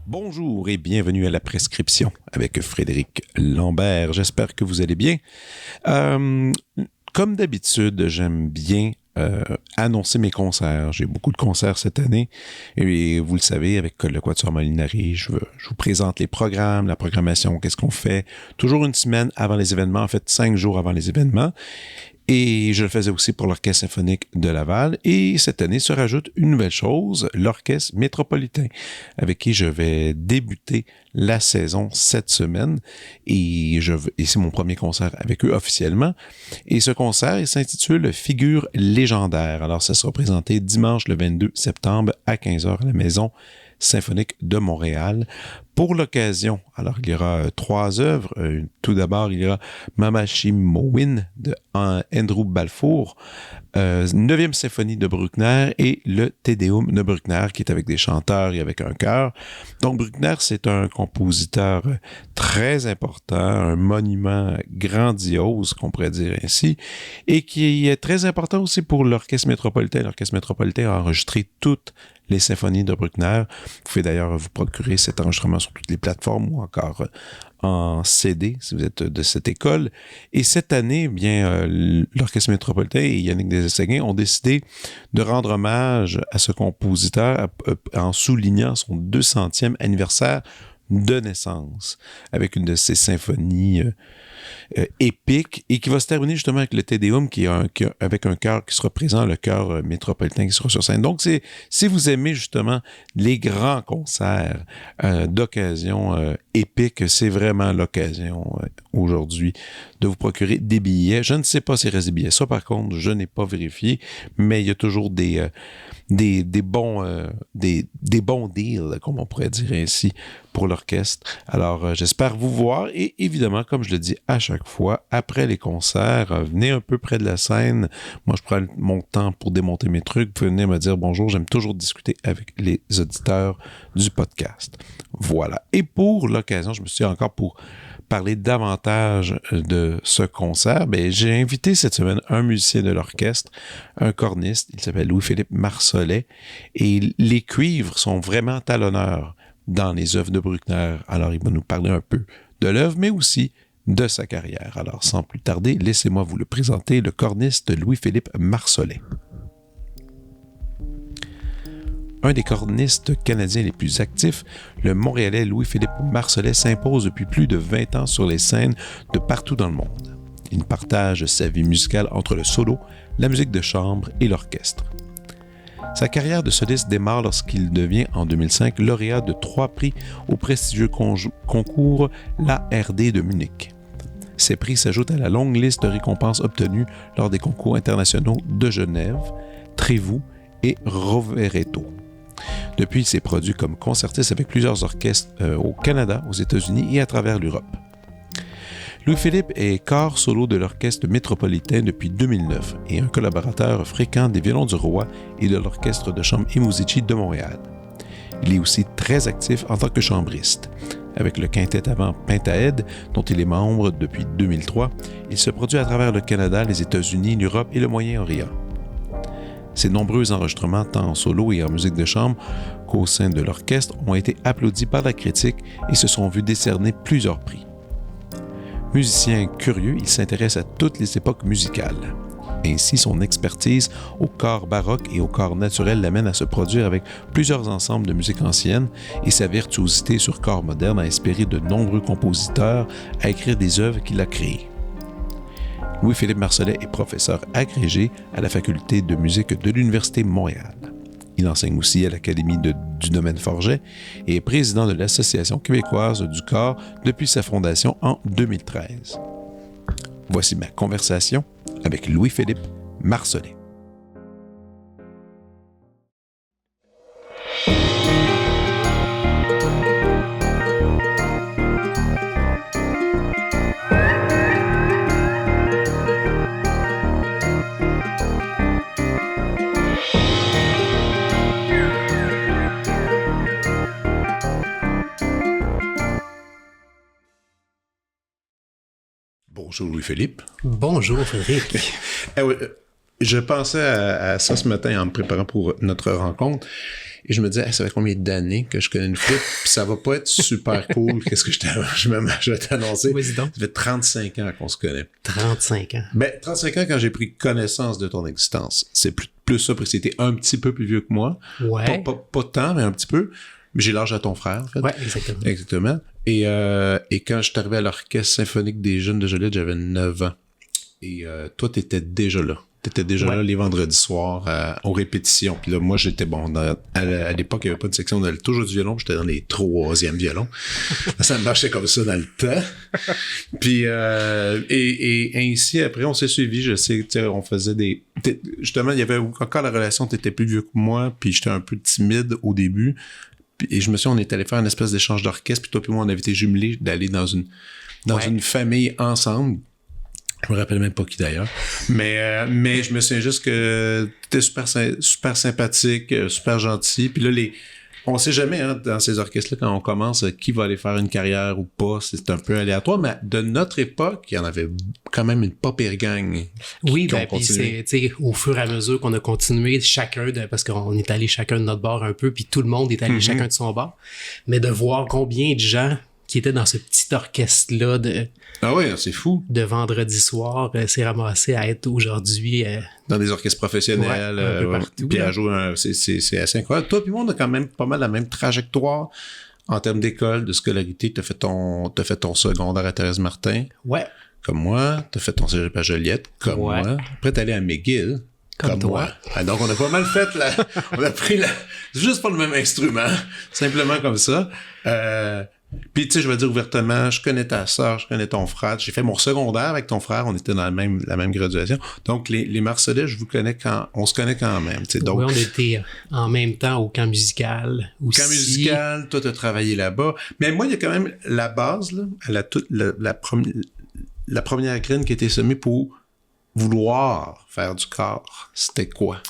Bonjour et bienvenue à la prescription avec Frédéric Lambert. J'espère que vous allez bien. Comme d'habitude, j'aime bien annoncer mes concerts. J'ai beaucoup de concerts cette année et vous le savez, avec le Quatuor Molinari, je vous présente les programmes, la programmation, qu'est-ce qu'on fait. Toujours une semaine avant les événements, en fait 5 jours avant les événements. Et je le faisais aussi pour l'Orchestre symphonique de Laval. Et cette année se rajoute une nouvelle chose, l'Orchestre métropolitain, avec qui je vais débuter la saison cette semaine. Et c'est mon premier concert avec eux officiellement. Et ce concert, il s'intitule Figures légendaires. Alors, ça sera présenté dimanche le 22 septembre à 15h à la Maison symphonique de Montréal. Pour l'occasion, alors il y aura 3 œuvres. Tout d'abord, il y aura Mamachi Mowin de Andrew Balfour, 9e symphonie de Bruckner et le Te Deum de Bruckner qui est avec des chanteurs et avec un chœur. Donc Bruckner, c'est un compositeur très important, un monument grandiose, qu'on pourrait dire ainsi, et qui est très important aussi pour l'Orchestre métropolitain. L'Orchestre métropolitain a enregistré toutes les symphonies de Bruckner. Vous pouvez d'ailleurs vous procurer cet enregistrement sur toutes les plateformes ou encore en CD si vous êtes de cette école. Et cette année, bien, l'Orchestre métropolitain et Yannick Des-Essegins ont décidé de rendre hommage à ce compositeur en soulignant son 200e anniversaire de naissance avec une de ses symphonies épique et qui va se terminer justement avec le Te Deum avec un chœur qui sera présent, le chœur métropolitain qui sera sur scène. Donc, si vous aimez justement les grands concerts d'occasion épiques, c'est vraiment l'occasion aujourd'hui de vous procurer des billets. Je ne sais pas s'il reste des billets. Ça, par contre, je n'ai pas vérifié, mais il y a toujours des bons deals, comme on pourrait dire ainsi, pour l'orchestre. Alors, j'espère vous voir et évidemment, comme je le dis à chaque fois, après les concerts, venez un peu près de la scène. Moi, je prends mon temps pour démonter mes trucs. Vous pouvez venir me dire bonjour. J'aime toujours discuter avec les auditeurs du podcast. Voilà. Et pour l'occasion, je me suis dit encore pour parler davantage de ce concert, j'ai invité cette semaine un musicien de l'orchestre, un corniste, il s'appelle Louis-Philippe Marsollet, et les cuivres sont vraiment à l'honneur dans les œuvres de Bruckner. Alors, il va nous parler un peu de l'œuvre, mais aussi de sa carrière. Alors, sans plus tarder, laissez-moi vous le présenter, le corniste Louis-Philippe Marsollet. Un des cornistes canadiens les plus actifs, le Montréalais Louis-Philippe Marsollet s'impose depuis plus de 20 ans sur les scènes de partout dans le monde. Il partage sa vie musicale entre le solo, la musique de chambre et l'orchestre. Sa carrière de soliste démarre lorsqu'il devient en 2005 lauréat de 3 prix au prestigieux concours l'ARD de Munich. Ces prix s'ajoutent à la longue liste de récompenses obtenues lors des concours internationaux de Genève, Trévoux et Rovereto. Depuis, il s'est produit comme concertiste avec plusieurs orchestres au Canada, aux États-Unis et à travers l'Europe. Louis-Philippe est corps solo de l'Orchestre métropolitain depuis 2009 et un collaborateur fréquent des Violons du Roi et de l'Orchestre de chambre et Musici de Montréal. Il est aussi très actif en tant que chambriste. Avec le quintet avant Pentaed, dont il est membre depuis 2003, il se produit à travers le Canada, les États-Unis, l'Europe et le Moyen-Orient. Ses nombreux enregistrements, tant en solo et en musique de chambre qu'au sein de l'orchestre, ont été applaudis par la critique et se sont vus décerner plusieurs prix. Musicien curieux, il s'intéresse à toutes les époques musicales. Ainsi, son expertise au corps baroque et au corps naturel l'amène à se produire avec plusieurs ensembles de musique ancienne et sa virtuosité sur corps moderne a inspiré de nombreux compositeurs à écrire des œuvres qu'il a créées. Louis-Philippe Marsollet est professeur agrégé à la Faculté de musique de l'Université Montréal. Il enseigne aussi à l'Académie du domaine Forget et est président de l'Association québécoise du corps depuis sa fondation en 2013. Voici ma conversation avec Louis-Philippe Marsollet. Bonjour Louis-Philippe. Bonjour Frédéric. Je pensais à ça ce matin en me préparant pour notre rencontre et je me disais, ça fait combien d'années que je connais une flûte, puis ça va pas être super cool. Qu'est-ce que je vais t'annoncer? Vas-y donc. Ça fait 35 ans qu'on se connaît. 35 ans. Ben, 35 ans quand j'ai pris connaissance de ton existence. C'est plus ça, parce que c'était un petit peu plus vieux que moi. Ouais. Pas tant, mais un petit peu. Mais j'ai l'âge à ton frère, en fait. Ouais, exactement. Exactement. Et quand je suis arrivé à l'Orchestre symphonique des jeunes de Joliette, j'avais 9 ans. Et toi, t'étais déjà là. T'étais déjà là les vendredis soirs aux répétitions. Puis là, moi, j'étais à l'époque, il n'y avait pas de section d'alto, toujours du violon. J'étais dans les 3e violons. Ça marchait comme ça dans le temps. Puis, et ainsi, après, on s'est suivis. Je sais, on faisait justement, il y avait encore la relation, t'étais plus vieux que moi, puis j'étais un peu timide au début. Et je me suis dit, on est allé faire une espèce d'échange d'orchestre, puis toi puis moi, on avait été jumelés d'aller dans une famille ensemble. Je me rappelle même pas qui d'ailleurs. Mais je me souviens juste que t'étais super sympathique, super gentil. Puis là, on sait jamais, hein, dans ces orchestres-là, quand on commence, qui va aller faire une carrière ou pas. C'est un peu aléatoire. Mais de notre époque, il y en avait quand même une pas pire gang. Oui, puis c'est au fur et à mesure qu'on a continué chacun, parce qu'on est allé chacun de notre bord un peu, puis tout le monde est allé chacun de son bord. Mais de voir combien de gens qui étaient dans ce petit orchestre-là Ah ouais, c'est fou. De vendredi soir, s'est ramassé à être aujourd'hui... dans des orchestres professionnels, un peu partout, puis à jouer, c'est assez incroyable. Toi puis moi, on a quand même pas mal la même trajectoire en termes d'école, de scolarité. T'as fait ton secondaire à Thérèse-Martin. Ouais. Comme moi. T'as fait ton cégep à Joliette. Comme moi. Après, t'es allé à McGill. Comme toi. Moi. Ah, donc, on a pas mal fait on a pris juste pour le même instrument. Simplement comme ça. Puis, tu sais, je vais dire ouvertement, je connais ta sœur, je connais ton frère. J'ai fait mon secondaire avec ton frère. On était dans la même graduation. Donc, les Marcelais, on se connaît quand même. Donc, oui, on était en même temps au camp musical aussi. Camp musical, toi, t'as travaillé là-bas. Mais moi, il y a quand même la base, là, la première graine qui a été semée pour vouloir faire du corps. C'était quoi?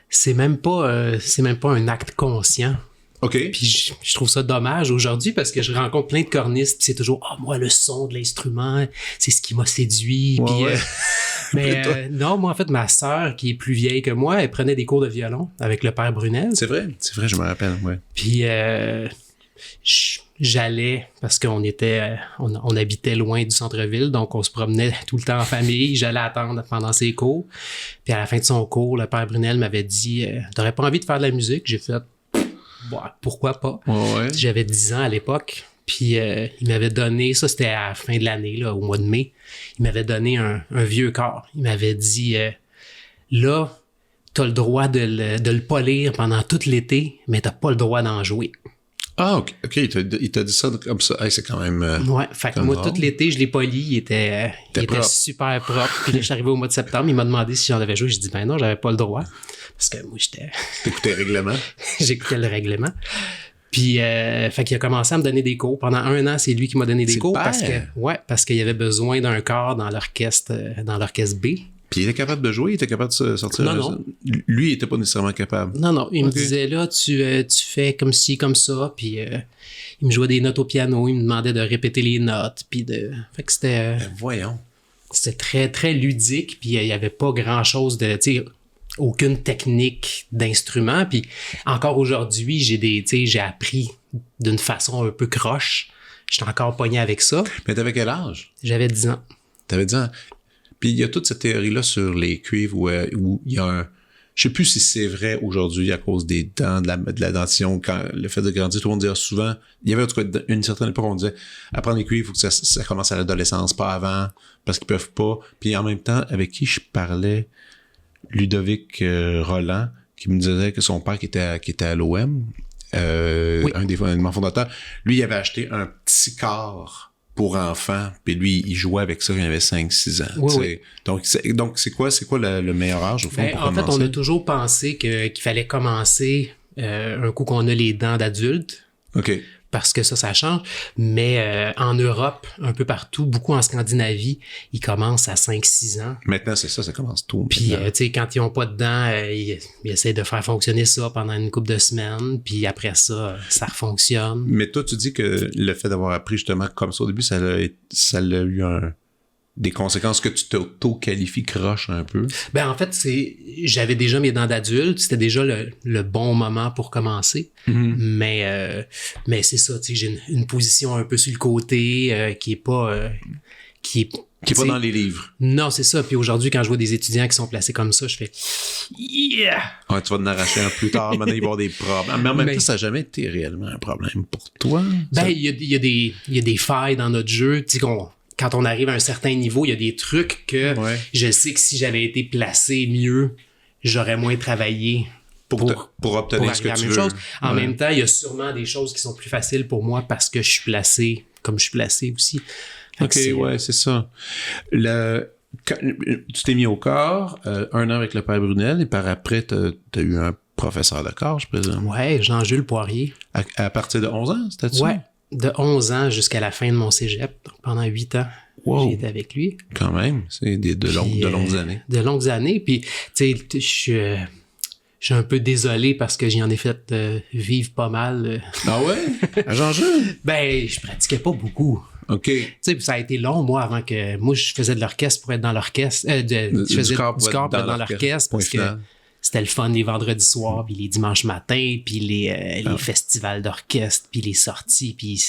C'est même pas un acte conscient. OK. Puis je trouve ça dommage aujourd'hui parce que je rencontre plein de cornistes puis c'est toujours moi le son de l'instrument, c'est ce qui m'a séduit. Ouais, puis non, moi en fait ma sœur qui est plus vieille que moi, elle prenait des cours de violon avec le père Brunel. C'est vrai, je me rappelle, ouais. Puis j'allais parce qu'on on habitait loin du centre-ville, donc on se promenait tout le temps en famille. J'allais attendre pendant ses cours. Puis à la fin de son cours, le père Brunel m'avait dit t'aurais pas envie de faire de la musique? J'ai fait pourquoi pas? Ouais. J'avais 10 ans à l'époque. Puis il m'avait donné, ça c'était à la fin de l'année, là, au mois de mai, il m'avait donné un vieux corps. Il m'avait dit là, t'as le droit de le polir pendant tout l'été, mais t'as pas le droit d'en jouer. Ah, OK. Il t'a dit ça comme ça. Hey, c'est quand même... ouais, fait que moi, tout l'été, je l'ai poli. Il était super propre. Puis là, je suis arrivé au mois de septembre. Il m'a demandé si j'en avais joué. J'ai dit, ben non, j'avais pas le droit. Parce que moi, T'écoutais le règlement? J'écoutais le règlement. Puis, fait qu'il a commencé à me donner des cours. Pendant 1 an, c'est lui qui m'a donné des cours. Parce qu'il y avait besoin d'un corps dans l'orchestre B. Puis il était capable de jouer? Il était capable de sortir? Non. Lui, il était pas nécessairement capable? Non. Il me disait, là, tu fais comme ci, comme ça. Puis il me jouait des notes au piano. Il me demandait de répéter les notes. Puis fait que c'était... voyons. C'était très, très ludique. Puis il y avait pas grand-chose de... Tu sais, aucune technique d'instrument. Puis encore aujourd'hui, j'ai appris d'une façon un peu croche. J'étais encore pogné avec ça. Mais t'avais quel âge? J'avais 10 ans. T'avais 10 ans. Puis il y a toute cette théorie-là sur les cuivres où il y a un... Je sais plus si c'est vrai aujourd'hui à cause des dents, de la dentition, quand le fait de grandir, tout le monde disait souvent... Il y avait en tout cas une certaine époque où on disait apprendre les cuivres, il faut que ça commence à l'adolescence, pas avant, parce qu'ils peuvent pas. Puis en même temps, avec qui je parlais, Ludovic Roland, qui me disait que son père qui était à l'OM, oui. un des fondateurs, lui, il avait acheté un petit corps pour enfants, puis lui, il jouait avec ça quand il avait 5-6 ans. Oui. Donc, c'est quoi le meilleur âge, au fond, pour commencer? En fait, on a toujours pensé qu'il fallait commencer un coup qu'on a les dents d'adulte. OK. Parce que ça change. Mais en Europe, un peu partout, beaucoup en Scandinavie, ils commencent à 5-6 ans. Maintenant, c'est ça commence tôt. Puis, tu sais, quand ils n'ont pas de dents, ils essaient de faire fonctionner ça pendant une couple de semaines. Puis après ça, ça refonctionne. Mais toi, tu dis que le fait d'avoir appris justement comme ça au début, ça a eu des conséquences que tu t'auto-qualifies croche un peu? Ben, en fait, j'avais déjà mes dents d'adulte. C'était déjà le bon moment pour commencer. Mais c'est ça, tu sais, j'ai une position un peu sur le côté, qui est pas, qui est pas dans les livres. Non, c'est ça. Puis aujourd'hui, quand je vois des étudiants qui sont placés comme ça, je fais yeah! Ouais, tu vas en arracher un plus tard, maintenant il va y avoir des problèmes. Mais en même temps, ça n'a jamais été réellement un problème pour toi. Ben, il y a des failles dans notre jeu. Tu sais, quand on arrive à un certain niveau, il y a des trucs que je sais que si j'avais été placé mieux, j'aurais moins travaillé pour obtenir ce que tu veux. Chose. En même temps, il y a sûrement des choses qui sont plus faciles pour moi parce que je suis placé comme je suis placé aussi. OK, c'est ça. Tu t'es mis au corps 1 an avec le père Brunel et par après, t'as eu un professeur de corps, je présume. Ouais, Jean-Jules Poirier. À partir de 11 ans, c'était ça? Ouais, de 11 ans jusqu'à la fin de mon cégep. Donc pendant 8 ans, j'ai été avec lui. Quand même, c'est de longues années. De longues années. Puis, tu sais, je suis un peu désolé parce que j'en ai fait vivre pas mal. Ah ouais? À Jean-Jules? Ben, je pratiquais pas beaucoup. OK. Tu sais, ça a été long, moi, avant que... Moi, je faisais de l'orchestre pour être dans l'orchestre. Je faisais du corps pour être dans l'orchestre parce que c'était le fun les vendredis soirs, puis les dimanches matins, puis les festivals d'orchestre, puis les sorties, puis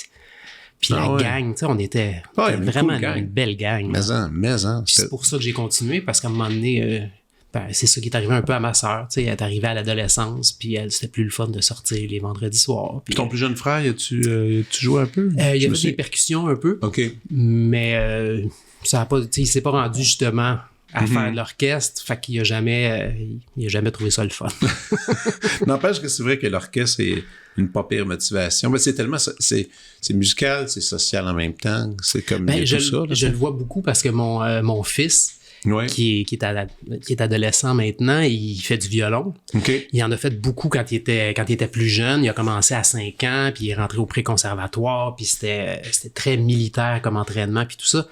la gang. Tu sais, on était vraiment une belle gang. Mais c'est pour ça que j'ai continué, parce qu'à un moment donné... c'est ça qui est arrivé un peu à ma sœur. Elle est arrivée à l'adolescence, puis c'était plus le fun de sortir les vendredis soirs. Puis ton plus jeune frère, tu joues un peu? Il y avait des percussions un peu. OK. Mais ça a pas, il s'est pas rendu justement à faire de l'orchestre, fait qu'il a jamais trouvé ça le fun. N'empêche que c'est vrai que l'orchestre est une pas pire motivation. Mais c'est tellement... C'est musical, c'est social en même temps. C'est comme tout ça. Je le vois beaucoup parce que mon fils... Ouais. Qui est adolescent maintenant, il fait du violon. Okay. Il en a fait beaucoup quand il était plus jeune. Il a commencé à 5 ans, puis il est rentré au pré-conservatoire, puis c'était très militaire comme entraînement, puis tout ça.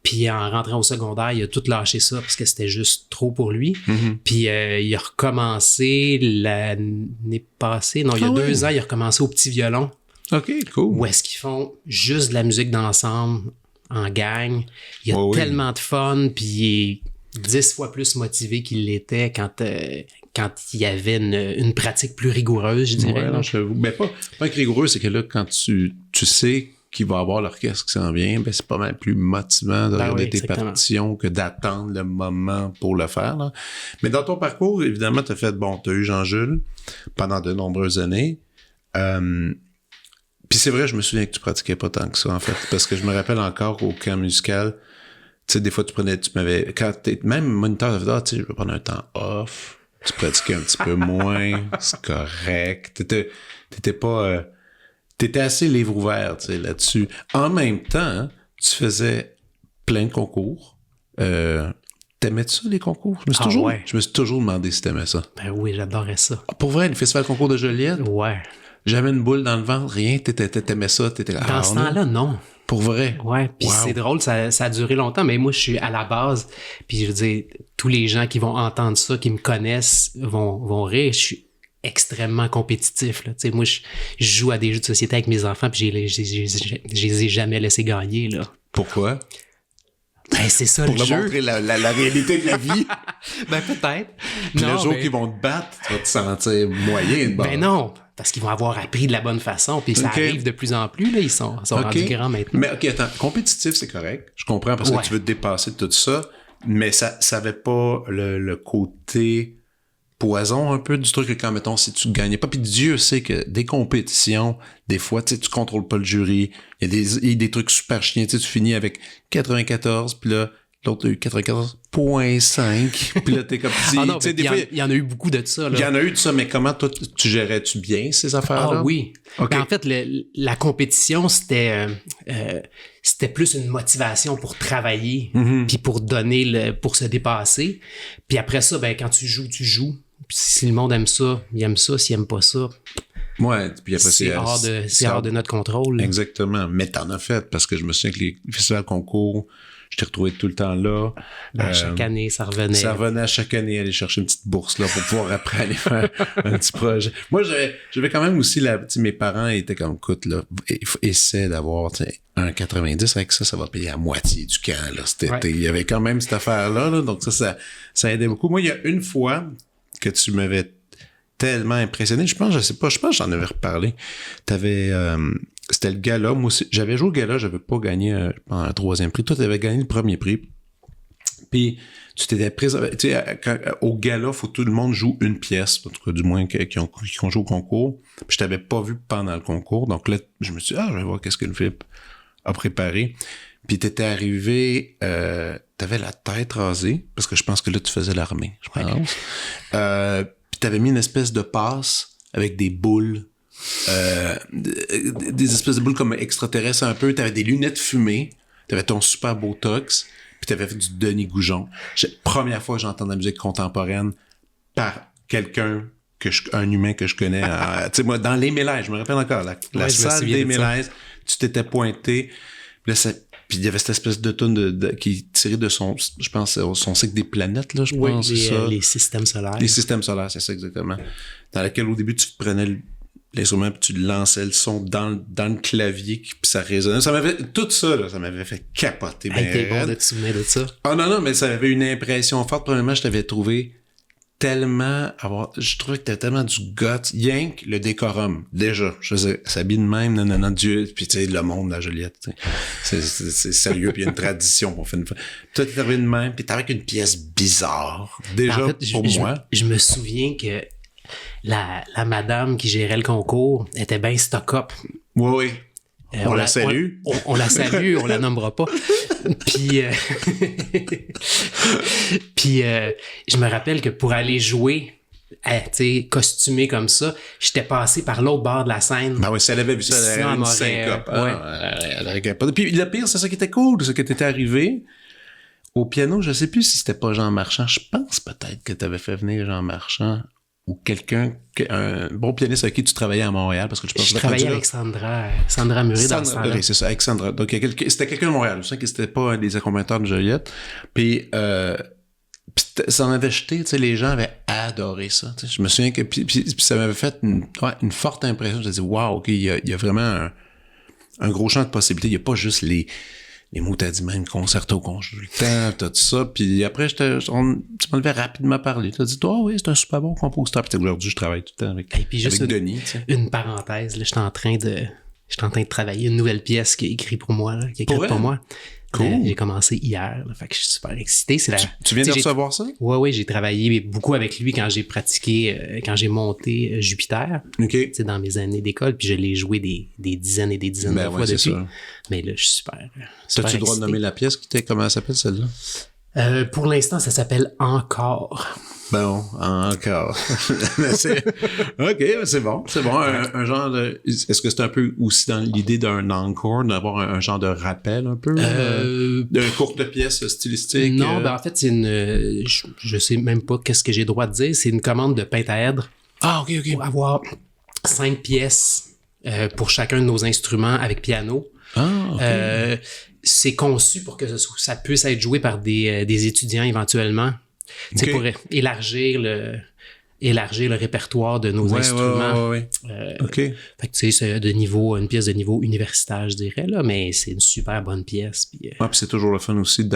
Puis en rentrant au secondaire, il a tout lâché ça parce que c'était juste trop pour lui. Puis il a recommencé l'année passée. Non, il y a 2 ans, il a recommencé au petit violon. OK, cool. Où est-ce qu'ils font juste de la musique d'ensemble en gang. Il y a tellement de fun, puis il est 10 fois plus motivé qu'il l'était quand il y avait une pratique plus rigoureuse, je dirais. Mais pas que rigoureux, c'est que là, quand tu sais qu'il va y avoir l'orchestre qui s'en vient, ben c'est pas mal plus motivant de regarder tes partitions que d'attendre le moment pour le faire. Là. Mais dans ton parcours, évidemment, t'as eu Jean-Jules pendant de nombreuses années. Puis c'est vrai, je me souviens que tu pratiquais pas tant que ça, en fait, parce que je me rappelle encore qu'au camp musical, tu sais, des fois, tu m'avais, quand t'es même moniteur, tu sais, je vais prendre un temps off, tu pratiquais un petit peu moins, c'est correct, t'étais assez livre ouvert, tu sais, là-dessus. En même temps, tu faisais plein de concours, t'aimais-tu ça, les concours? Je me suis toujours demandé si t'aimais ça. Ben oui, j'adorais ça. Pour vrai, le festival concours de Joliette? Ouais. Jamais une boule dans le ventre, rien, t'aimais ça, t'étais là. Dans ce temps-là, non. Pour vrai? Ouais, puis c'est drôle, ça a duré longtemps, mais moi, je suis à la base, puis je veux dire, tous les gens qui vont entendre ça, qui me connaissent, vont rire. Je suis extrêmement compétitif, là. Tu sais, moi, je joue à des jeux de société avec mes enfants, puis je les ai jamais laissés gagner, là. Pourquoi? Ben, c'est ça pour le jeu. Pour montrer la réalité de la vie. Ben, peut-être. Puis le jour qu'ils vont te battre, tu vas te sentir moyen. Ben non, parce qu'ils vont avoir appris de la bonne façon, puis ça arrive de plus en plus, là, ils sont rendus grands maintenant. Mais OK, attends, compétitif, c'est correct. Je comprends parce que tu veux te dépasser de tout ça, mais ça avait pas le côté poison un peu du truc que quand, mettons, si tu gagnais pas, puis Dieu sait que des compétitions, des fois, tu sais, tu contrôles pas le jury, il y a des trucs super chiens, tu sais, tu finis avec 94, puis là, l'autre a eu 94.5, puis là, t'es comme... non, il y en a eu beaucoup de ça, là. Il y en a eu de ça, mais comment, toi, tu gérais-tu bien ces affaires-là? Ah oui. Okay. En fait, la compétition, c'était plus une motivation pour travailler, puis pour pour se dépasser. Puis après ça, ben quand tu joues. Puis si le monde aime ça, il aime ça. S'il aime pas ça, ouais, puis après, c'est hors de notre contrôle. Exactement. Mais t'en as fait, parce que je me souviens que les festivals concours, Je t'ai retrouvé tout le temps là. Chaque année, ça revenait. Ça revenait à chaque année aller chercher une petite bourse là pour pouvoir après aller faire un petit projet. Moi, j'avais quand même aussi mes parents étaient comme, écoute, là, essaie d'avoir, 1,90 avec ça va payer à moitié du camp, là, cet été. Il y avait quand même cette affaire-là, là, donc ça aidait beaucoup. Moi, il y a une fois que tu m'avais tellement impressionné, je pense que j'en avais reparlé. C'était le gala. Moi aussi, j'avais joué au gala, j'avais pas gagné un 3e prix. Toi, tu avais gagné le premier prix. Puis, tu t'étais présenté. Tu sais, au gala, faut que tout le monde joue une pièce, en tout cas, du moins, qui ont joué au concours. Puis, je t'avais pas vu pendant le concours. Donc là, je me suis dit, je vais voir qu'est-ce que le Philippe a préparé. Puis, t'étais arrivé, t'avais la tête rasée, parce que je pense que là, tu faisais l'armée, je pense. Puis, t'avais mis une espèce de passe avec des boules. Des espèces de boules comme extraterrestres un peu. T'avais des lunettes fumées, t'avais ton super Botox, puis t'avais fait du Denis Goujon. Première fois que j'entends de la musique contemporaine par quelqu'un un humain que je connais. Tu sais, moi, dans les Mélèzes, je me rappelle encore, la salle des Mélèzes, tu t'étais pointé, puis il y avait cette espèce de toune qui tirait de son, je pense, son cycle des planètes, là, je pense. Les systèmes solaires. Les systèmes solaires, c'est ça exactement. Dans laquelle, au début, tu prenais l'instrument puis tu lançais le son dans le clavier puis ça résonnait. Tout ça, là, ça m'avait fait capoter. T'es bon de te souvenir de ça. Ah non, mais ça avait une impression forte. Premièrement, je t'avais trouvé tellement je trouvais que t'avais tellement du guts. Yank, le décorum. Déjà, je faisais, s'habille de même, non, Dieu, puis tu sais, le monde, la Joliette, c'est sérieux, puis il y a une tradition qu'on fait une fois. Toi, t'es arrivé de même, puis t'avais avec une pièce bizarre. Déjà, en fait, pour moi. Je me souviens que la madame qui gérait le concours était bien stock-up. Oui. On la salue. On la salue, on la nommera pas. Puis, je me rappelle que pour aller jouer, costumé comme ça, j'étais passé par l'autre bord de la scène. Ben oui, si elle avait vu ça, elle avait une syncope. Ouais. Puis le pire, c'est ça qui était cool, c'est que t'étais arrivé au piano. Je sais plus si c'était pas Jean Marchand. Je pense peut-être que t'avais fait venir Jean Marchand ou un bon pianiste avec qui tu travaillais à Montréal, parce que je travaillais avec Sandra Murray dans ce temps-là. Oui, c'est ça, avec Sandra. Donc, c'était quelqu'un de Montréal. Je sais que c'était pas un des accompagnateurs de Joliette. Puis ça m'avait jeté, tu sais, les gens avaient adoré ça. Je me souviens que, puis ça m'avait fait une forte impression. Je me disais, wow, OK, il y a vraiment un gros champ de possibilités. Il n'y a pas juste les mots, t'as dit même concerto qu'on joue le temps, tout ça. Puis après, tu m'en avais rapidement parlé. Tu as dit, toi, oui, c'est un super bon compositeur. Puis aujourd'hui, je travaille tout le temps avec Denis. Une parenthèse, là, je suis en train de travailler une nouvelle pièce qui est écrite pour moi, là, qui est écrite pour moi. Cool. J'ai commencé hier, là, fait que je suis super excité. Tu viens de recevoir ça? Oui, j'ai travaillé beaucoup avec lui quand j'ai pratiqué, quand j'ai monté Jupiter. OK. Dans mes années d'école, puis je l'ai joué des dizaines et des dizaines de fois depuis. Ça. Mais là, je suis super T'as-tu le droit de nommer la pièce? Comment elle s'appelle, celle-là? Pour l'instant, ça s'appelle Encore. Bon, encore. OK, c'est bon. C'est bon. Un genre de... Est-ce que c'est un peu aussi dans l'idée d'un encore, d'avoir un genre de rappel un peu? D'une courte pièce stylistique? Non, en fait, c'est une... je sais même pas qu'est-ce que j'ai le droit de dire. C'est une commande de pentaèdre. Ah, OK. Pour avoir 5 pièces pour chacun de nos instruments avec piano. Ah, OK. C'est conçu pour que ça puisse être joué par des étudiants éventuellement. Okay. Pour élargir le répertoire de nos instruments. Ouais. OK. Fait que c'est une pièce de niveau universitaire, je dirais, là, mais c'est une super bonne pièce. Puis c'est toujours le fun aussi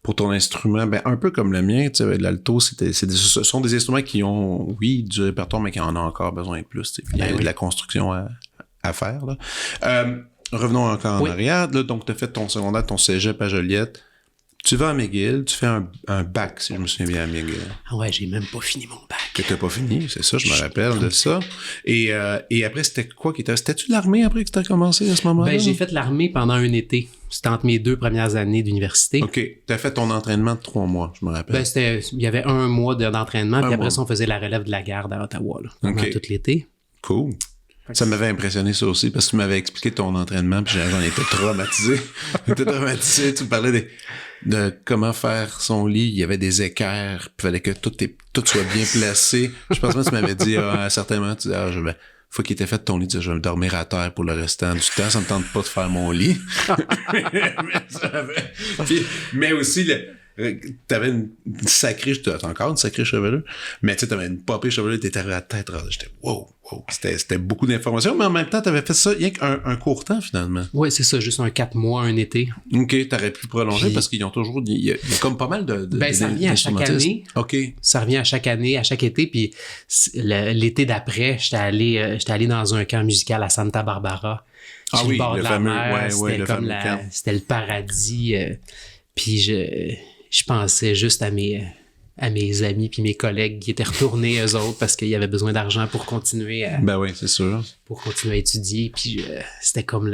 pour ton instrument, un peu comme le mien, tu sais, l'alto, ce sont des instruments qui ont, oui, du répertoire, mais qui en ont encore besoin de plus. Il y a de la construction à faire. Là. Revenons encore en arrière. Là, donc, tu as fait ton secondaire, ton cégep à Joliette. Tu vas à McGill, tu fais un bac, si je me souviens bien, à McGill. Ah ouais, j'ai même pas fini mon bac. Que t'as pas fini, c'est ça, je me rappelle de ça. Et après, c'était quoi qui était... C'était-tu l'armée après que t'as commencé à ce moment-là? J'ai fait l'armée pendant un été. C'était entre mes 2 premières années d'université. OK. T'as fait ton entraînement de 3 mois, je me rappelle. Il y avait 1 mois d'entraînement, puis après ça, on faisait la relève de la garde à Ottawa, là, pendant tout l'été. Cool. Ça m'avait impressionné ça aussi, parce que tu m'avais expliqué ton entraînement, puis j'en étais traumatisé. Tu me parlais de comment faire son lit, il y avait des équerres, puis il fallait que tout soit bien placé. Je pense que tu m'avais dit, à un certain moment, tu disais, faut qu'il était fait ton lit, tu disais, je vais dormir à terre pour le restant du temps, ça me tente pas de faire mon lit. mais aussi, t'avais une sacrée, t'as encore une sacrée chevelure, mais tu sais, t'avais une popée chevelure, t'étais à la tête, j'étais wow, c'était beaucoup d'informations, mais en même temps, t'avais fait ça rien qu'un court temps, finalement. Oui, c'est ça, juste un 4 mois, un été. OK, t'aurais pu prolonger parce qu'ils ont toujours, il y a comme pas mal de ça revient à chaque année. OK. Ça revient à chaque année, à chaque été, puis l'été d'après, j'étais allé dans un camp musical à Santa Barbara. Ah oui, le bord de la mer, c'était le fameux camp. C'était le paradis, puis je pensais juste à mes amis puis mes collègues qui étaient retournés eux autres parce qu'ils avaient besoin d'argent pour continuer à... Ben oui, c'est sûr. Pour continuer à étudier. Puis c'était comme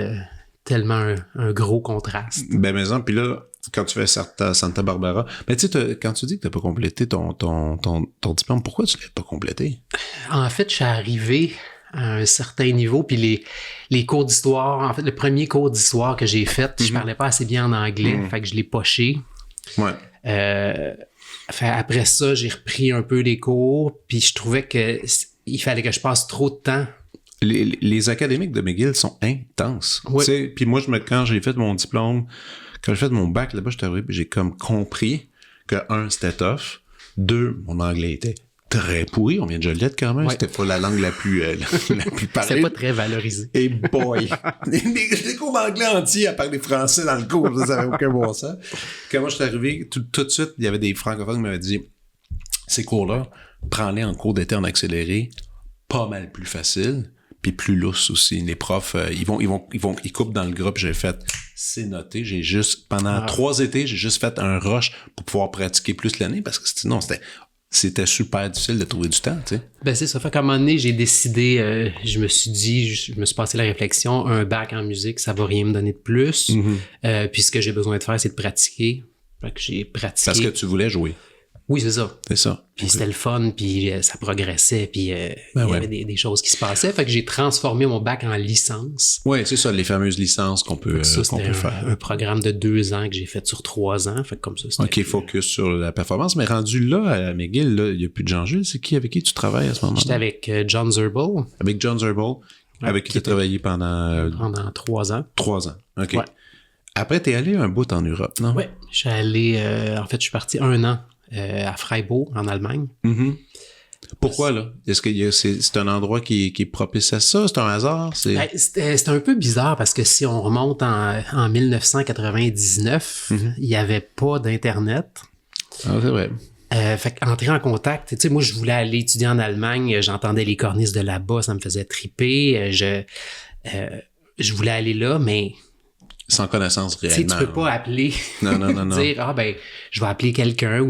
tellement un gros contraste. Ben mais puis là, quand tu fais Santa Barbara, ben tu sais, quand tu dis que t'as pas complété ton diplôme, pourquoi tu l'as pas complété? En fait, je suis arrivé à un certain niveau, puis les cours d'histoire, en fait, le premier cours d'histoire que j'ai fait, je parlais pas assez bien en anglais, fait que je l'ai poché. Ouais. Après ça, j'ai repris un peu les cours, puis je trouvais que il fallait que je passe trop de temps. Les académiques de McGill sont intenses. Oui. Tu sais, puis moi, quand j'ai fait mon diplôme, quand j'ai fait mon bac là-bas, j'étais arrivé, puis j'ai comme compris que 1, c'était tough. 2, mon anglais était très pourri. On vient de Joliette quand même. Ouais. C'était pas la langue la plus parlée. C'était pas très valorisé. Et boy! des cours d'anglais entiers à parler français dans le cours. Ça n'avait aucun bon sens. Quand moi, je suis arrivé, tout de suite, il y avait des francophones qui m'avaient dit, ces cours-là, prends-les en cours d'été en accéléré, pas mal plus facile, puis plus lousse aussi. Les profs, ils coupent dans le groupe. J'ai fait, c'est noté. J'ai juste, pendant 3 étés, j'ai juste fait un rush pour pouvoir pratiquer plus l'année parce que sinon, c'était super difficile de trouver du temps, tu sais. Ben c'est ça. Fait qu'à un moment donné, j'ai décidé, je me suis passé la réflexion, un bac en musique, ça va rien me donner de plus. Puis ce que j'ai besoin de faire, c'est de pratiquer. Fait que j'ai pratiqué. Parce que tu voulais jouer. Oui, c'est ça. C'est ça. Puis c'était le fun, puis ça progressait, puis il y avait des choses qui se passaient. Fait que j'ai transformé mon bac en licence. Oui, c'est ça, les fameuses licences qu'on peut faire. Un programme de 2 ans que j'ai fait sur 3 ans. Fait que comme ça, c'était... OK, focus sur la performance. Mais rendu là, à McGill, il n'y a plus de Jean-Jules. C'est avec qui tu travailles à ce moment-là? J'étais avec John Zerbel. Avec John Zerbel, avec qui tu as travaillé pendant... Pendant 3 ans. 3 ans, OK. Ouais. Après, t'es allé un bout en Europe, non? Oui, je suis allé... en fait, je suis parti 1 an. À Freiburg, en Allemagne. Mm-hmm. Pourquoi, là? Est-ce que c'est un endroit qui est propice à ça? C'est un hasard? C'est un peu bizarre parce que si on remonte en 1999, il n'y avait pas d'Internet. Ah, c'est vrai. Fait qu'entrer en contact, tu sais, moi, je voulais aller étudier en Allemagne, j'entendais les cornices de là-bas, ça me faisait triper. Je voulais aller là, mais... Sans connaissance réellement. Tu peux pas appeler. Non. dire, je vais appeler quelqu'un.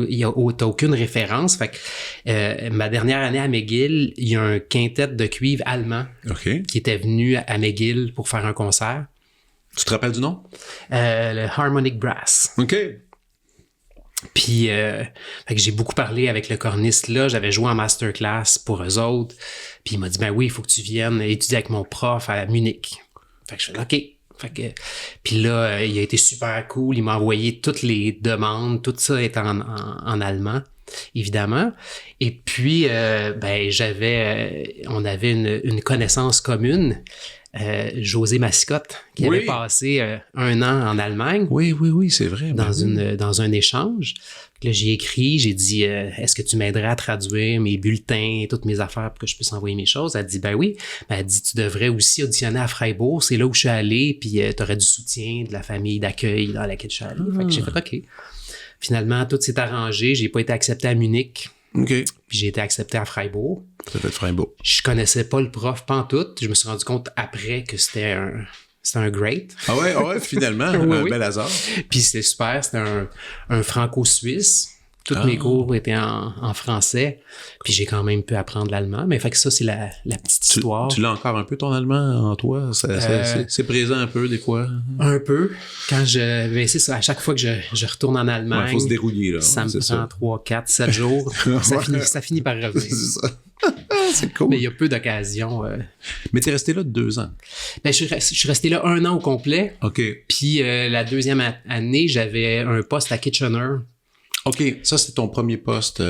T'as aucune référence. Fait que, ma dernière année à McGill, il y a un quintet de cuivre allemand qui était venu à McGill pour faire un concert. Tu te rappelles du nom? Le Harmonic Brass. OK. Puis, fait que j'ai beaucoup parlé avec le corniste là. J'avais joué en masterclass pour eux autres. Puis il m'a dit, ben oui, il faut que tu viennes étudier avec mon prof à Munich. Fait que je fais, OK. Puis là, il a été super cool. Il m'a envoyé toutes les demandes. Tout ça est en allemand, évidemment. Et puis, on avait une connaissance commune, José Mascotte, qui avait passé 1 an en Allemagne. Oui, c'est vrai. Dans un échange. Là, j'ai écrit, j'ai dit, est-ce que tu m'aiderais à traduire mes bulletins, toutes mes affaires pour que je puisse envoyer mes choses? Elle dit, ben oui. Elle dit, tu devrais aussi auditionner à Freiburg. C'est là où je suis allé, puis tu aurais du soutien de la famille d'accueil dans laquelle je suis allé. Fait que j'ai fait OK. Finalement, tout s'est arrangé. J'ai pas été accepté à Munich. OK. Puis j'ai été accepté à Freiburg. Ça fait Freiburg. Je connaissais pas le prof pantoute. Je me suis rendu compte après que c'était un great. Ah ouais, finalement, un bel hasard. Puis c'était super, c'était un franco-suisse. Tous mes cours étaient en français. Puis j'ai quand même pu apprendre l'allemand. Mais fait que ça, c'est la petite histoire. Tu l'as encore un peu ton allemand en toi? C'est présent un peu des fois? Un peu. C'est ça, à chaque fois que je retourne en Allemagne, il faut se dérouiller, là. Ça me prend 3, 4, 7 jours. Ça finit par revenir. C'est ça. C'est cool. Mais il y a peu d'occasions. Mais t'es resté là 2 ans. Ben, je suis resté là 1 an au complet. OK. Puis la deuxième année, j'avais un poste à Kitchener. OK, ça, c'est ton premier poste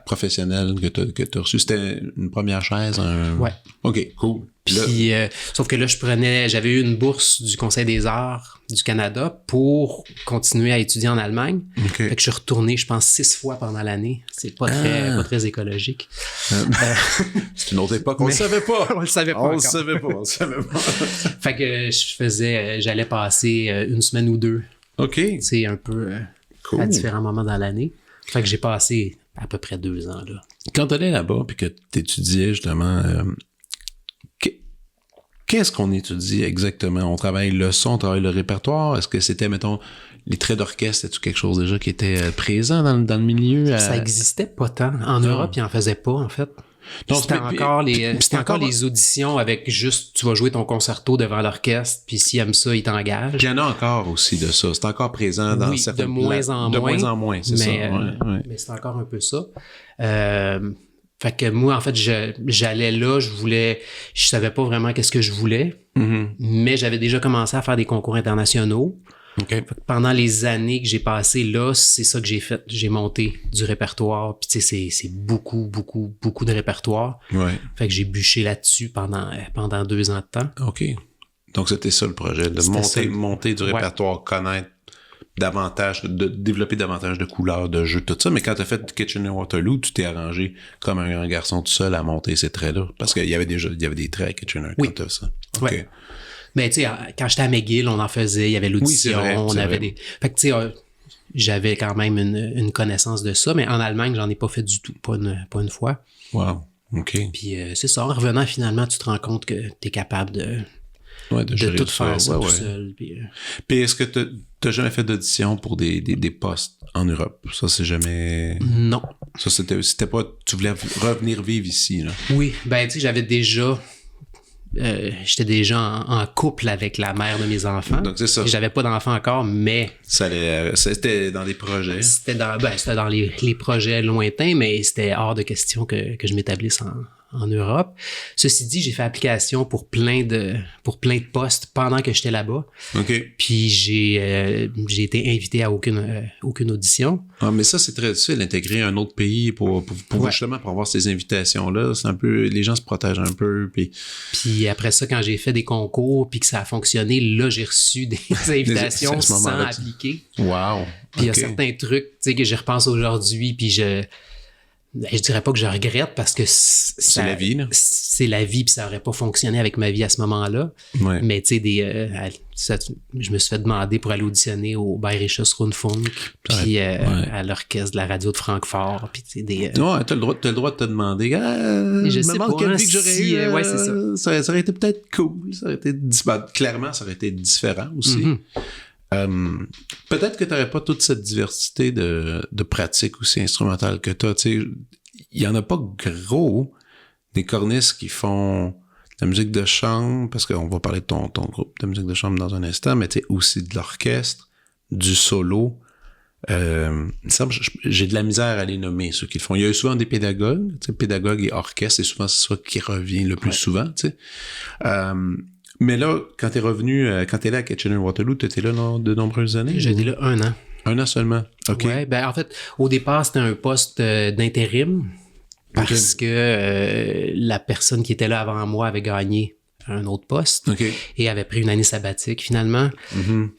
professionnel que t'as reçu. C'était une première chaise? Ouais. OK, cool. Puis, sauf que là, j'avais eu une bourse du Conseil des arts du Canada pour continuer à étudier en Allemagne. Okay. Fait que je suis retourné, je pense, 6 fois pendant l'année. C'est pas très écologique. C'est une autre époque, on le savait pas. On le savait pas On le encore. savait pas. Fait que j'allais passer 1 semaine ou 2. OK. C'est un peu Cool. à différents moments dans l'année. Fait que j'ai passé à peu près 2 ans, là. Quand t'allais là-bas puis que t'étudiais justement, qu'est-ce qu'on étudie exactement? On travaille le son, on travaille le répertoire? Est-ce que c'était, mettons, les traits d'orchestre, c'était quelque chose déjà qui était présent dans le milieu? Ça existait pas tant. En Europe, ils en faisaient pas, en fait. Non, c'était encore les auditions avec juste tu vas jouer ton concerto devant l'orchestre, puis s'ils aiment ça, ils t'engagent. Il y en a encore aussi de ça. C'est encore présent dans certaines... de moins en moins, c'est ça. Ouais. Mais c'est encore un peu ça. Fait que moi, en fait, j'allais là, je savais pas vraiment qu'est-ce que je voulais, mais j'avais déjà commencé à faire des concours internationaux. Okay. Fait que pendant les années que j'ai passées là, c'est ça que j'ai fait. J'ai monté du répertoire, puis tu sais, c'est beaucoup de répertoire. Ouais. Fait que j'ai bûché là-dessus pendant 2 ans de temps. OK. Donc, c'était ça le projet, de monter du répertoire, connaître davantage, de développer davantage de couleurs, de jeux, tout ça. Mais quand tu as fait Kitchener-Waterloo, tu t'es arrangé comme un grand garçon tout seul à monter ces traits-là. Parce qu'il y avait des traits à Kitchener quand tu as ça. OK. Ouais. Mais tu sais, quand j'étais à McGill, on en faisait, il y avait l'audition, on avait des... Fait que tu sais, j'avais quand même une connaissance de ça, mais en Allemagne, j'en ai pas fait du tout, pas une fois. Wow, OK. Puis c'est ça, en revenant finalement, tu te rends compte que t'es capable de tout faire ça tout seul. Puis est-ce que t'as jamais fait d'audition pour des postes en Europe? Ça, c'est jamais... Non. Ça, c'était pas... Tu voulais revenir vivre ici, là? Oui, ben tu sais, j'étais déjà en couple avec la mère de mes enfants. Donc, c'est ça. J'avais pas d'enfants encore, mais... C'était dans des projets. C'était dans les projets lointains, mais c'était hors de question que je m'établisse en Europe. Ceci dit, j'ai fait application pour plein de postes pendant que j'étais là-bas. OK. Puis j'ai été invité à aucune audition. Ah, mais ça, c'est très difficile d'intégrer un autre pays pour justement pour avoir ces invitations-là. C'est un peu... Les gens se protègent un peu, Puis après ça, quand j'ai fait des concours puis que ça a fonctionné, là, j'ai reçu des invitations sans appliquer. Wow. Puis il y a certains trucs, tu sais, que j'y repense aujourd'hui, puis je dirais pas que je regrette parce que c'est la vie, là. C'est la vie, puis ça aurait pas fonctionné avec ma vie à ce moment-là. Ouais. Mais tu sais, je me suis fait demander pour aller auditionner au Bayerisches Rundfunk, puis à l'orchestre de la radio de Francfort, puis tu sais ouais, t'as le droit de te demander. Je sais pas quelle vie que j'aurais eu. Ouais, c'est ça. Ça aurait été peut-être cool. Ça aurait été clairement, ça aurait été différent aussi. Peut-être que tu n'aurais pas toute cette diversité de pratiques aussi instrumentales que tu as. Il n'y en a pas gros des cornistes qui font de la musique de chambre, parce qu'on va parler de ton groupe de musique de chambre dans un instant, mais aussi de l'orchestre, du solo. Il me semble, j'ai de la misère à les nommer, ceux qui le font. Il y a souvent des pédagogues, pédagogues et orchestre, c'est souvent ça qui revient le plus souvent. Mais là, quand t'es revenu, quand t'es là à Kitchener-Waterloo, t'étais là de nombreuses années? J'étais là 1 an. 1 an seulement? OK. Ouais, ben en fait, au départ, c'était un poste d'intérim parce que la personne qui était là avant moi avait gagné un autre poste et avait pris une année sabbatique finalement.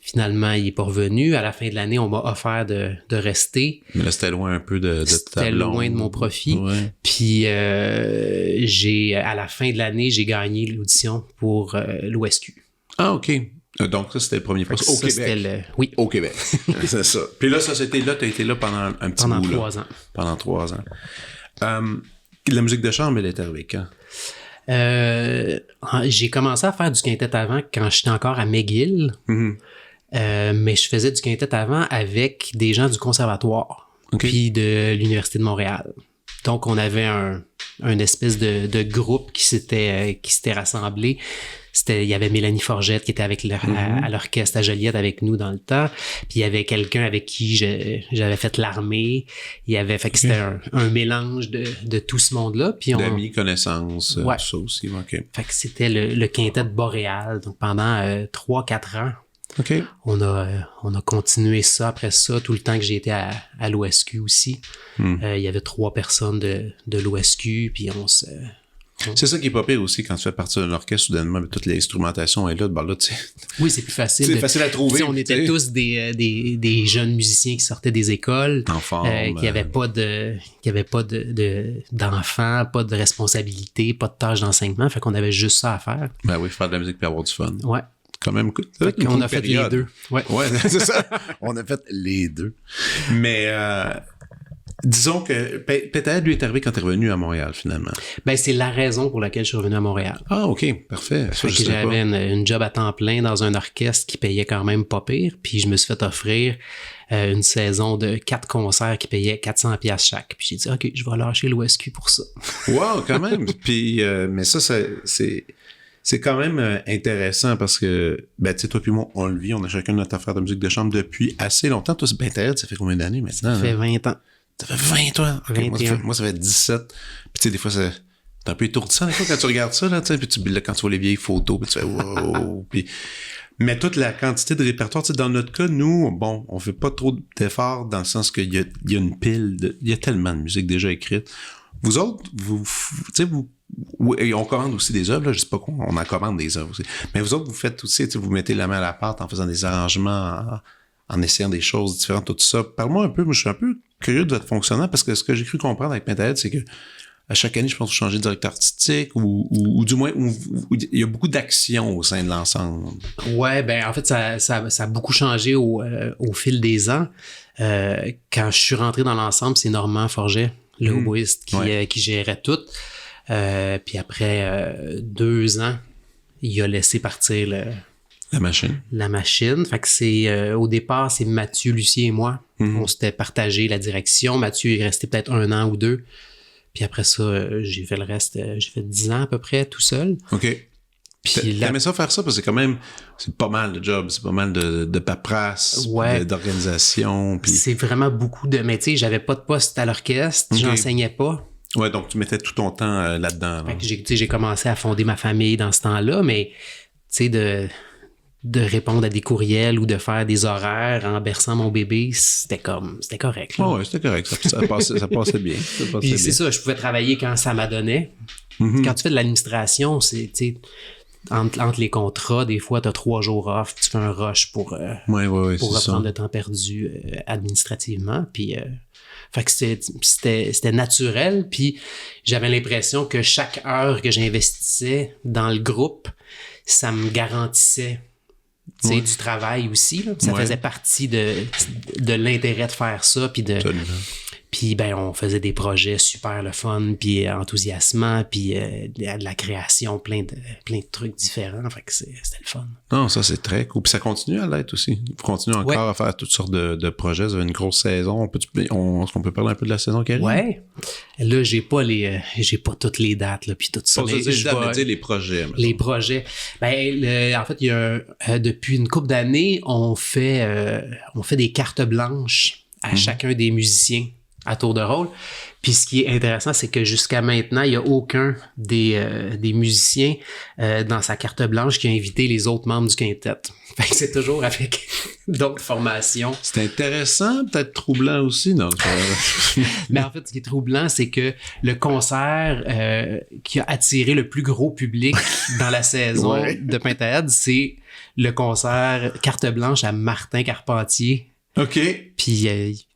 Finalement, il est pas revenu. À la fin de l'année, on m'a offert de rester. Mais là, c'était loin un peu de C'était loin de mon profit. Ouais. Puis à la fin de l'année, j'ai gagné l'audition pour l'OSQ. Ah, OK. Donc ça, c'était le premier poste au Québec. Oui. Au Québec. C'est ça. Puis là, ça, c'était là, t'as été là pendant un petit bout. Pendant 3 ans. Pendant 3 ans. La musique de chambre, elle est arrivée quand? J'ai commencé à faire du quintet avant quand j'étais encore à McGill. Mais je faisais du quintet avant avec des gens du conservatoire puis de l'Université de Montréal. Donc, on avait un espèce de groupe qui s'était rassemblé. Il y avait Mélanie Forgette qui était avec à l'orchestre à Joliette avec nous dans le temps. Puis il y avait quelqu'un avec qui j'avais fait l'armée. Fait que c'était un mélange de tout ce monde-là. Puis d'amis, connaissances, ça aussi. Okay. Fait que c'était le quintet Boréal. Donc pendant 3-4 ans. OK. On a continué ça après ça, tout le temps que j'ai été à l'OSQ aussi. Il y avait 3 personnes de l'OSQ, puis c'est ça qui est pas pire aussi quand tu fais partie d'un orchestre, soudainement, toute l'instrumentation est là, tu sais. Oui, c'est plus facile. C'est facile à trouver. On était tous des jeunes musiciens qui sortaient des écoles, en forme, qui n'avaient pas d'enfants, pas de responsabilité, pas de tâches d'enseignement, fait qu'on avait juste ça à faire. Ben oui, faire de la musique puis avoir du fun. Ouais. Quand même, on a fait les deux. Ouais, c'est ça. On a fait les deux. Mais disons que peut-être lui est arrivé quand tu es revenu à Montréal, finalement. Ben, c'est la raison pour laquelle je suis revenu à Montréal. Ah, OK, parfait. Ça, j'avais une job à temps plein dans un orchestre qui payait quand même pas pire, puis je me suis fait offrir une saison de 4 concerts qui payaient 400$ chaque. Puis j'ai dit, OK, je vais lâcher l'OSQ pour ça. Wow, quand même. Puis, mais ça c'est quand même intéressant parce que, ben, tu sais, toi puis moi, on le vit, on a chacun notre affaire de musique de chambre depuis assez longtemps. Toi, c'est bien terrible, ça fait combien d'années maintenant? Ça fait 20 ans. Ça fait 20 ans? Okay, moi, ça fait 17. Puis, tu sais, des fois, c'est un peu étourdissant, des fois, quand tu regardes ça, là, tu sais, puis quand tu vois les vieilles photos, puis tu fais wow! Puis, mais toute la quantité de répertoire, tu sais, dans notre cas, nous, bon, on fait pas trop d'efforts dans le sens qu'il y a une pile il y a tellement de musique déjà écrite. Vous autres, tu sais, oui, on commande aussi des œuvres, là, je sais pas quoi, on en commande des œuvres aussi. Mais vous autres, vous faites aussi, vous mettez la main à la pâte en faisant des arrangements, en essayant des choses différentes, tout ça. Parle-moi un peu, moi je suis un peu curieux de votre fonctionnement parce que ce que j'ai cru comprendre avec Pentahède, c'est que à chaque année, je pense que vous changez de directeur artistique ou du moins, il y a beaucoup d'actions au sein de l'ensemble. Ouais, ben en fait, ça a beaucoup changé au fil des ans. Quand je suis rentré dans l'ensemble, c'est Normand Forget, le oboïste, qui gérait tout. Puis après 2 ans, il a laissé partir la machine. Fait que au départ, c'est Mathieu, Lucie et moi. On s'était partagé la direction. Mathieu est resté peut-être 1 an ou 2. Puis après ça, j'ai fait le reste. J'ai fait 10 ans à peu près tout seul. OK. Puis t'aimais ça faire ça parce que quand même, c'est pas mal de job, c'est pas mal de paperasse, d'organisation. Puis c'est vraiment beaucoup de... Mais tu sais, j'avais pas de poste à l'orchestre, j'enseignais pas. Ouais, donc tu mettais tout ton temps là-dedans. Fait que j'ai commencé à fonder ma famille dans ce temps-là, mais tu sais, de répondre à des courriels ou de faire des horaires en berçant mon bébé, c'était correct. Là. Ouais, c'était correct. Ça passait bien. Puis c'est ça, je pouvais travailler quand ça m'adonnait. Quand tu fais de l'administration, c'est, tu sais, entre les contrats, des fois, tu as 3 jours off, tu fais un rush pour reprendre le temps perdu administrativement. Puis, fait que c'était naturel. Puis, j'avais l'impression que chaque heure que j'investissais dans le groupe, ça me garantissait du travail aussi. Là. Ça faisait partie de l'intérêt de faire ça. Puis ben on faisait des projets super le fun, puis enthousiasmants, puis de la création, plein de trucs différents. Fait que c'était le fun. Non, ça c'est très cool. Puis ça continue à l'être aussi. Vous continuez encore à faire toutes sortes de projets. Vous avez une grosse saison. Est-ce qu'on peut parler un peu de la saison qui arrive? Ouais. Là, j'ai pas toutes les dates, là, puis tout ça. Je vais dire les projets. Maintenant. Les projets. Ben, en fait, il y a depuis une couple d'années, on fait des cartes blanches à chacun des musiciens à tour de rôle. Puis ce qui est intéressant, c'est que jusqu'à maintenant, il n'y a aucun des musiciens dans sa carte blanche qui a invité les autres membres du quintet. Fait que c'est toujours avec d'autres formations. C'est intéressant, peut-être troublant aussi, non? Mais en fait, ce qui est troublant, c'est que le concert qui a attiré le plus gros public dans la saison de Pentahède, c'est le concert carte blanche à Martin Carpentier. OK. Puis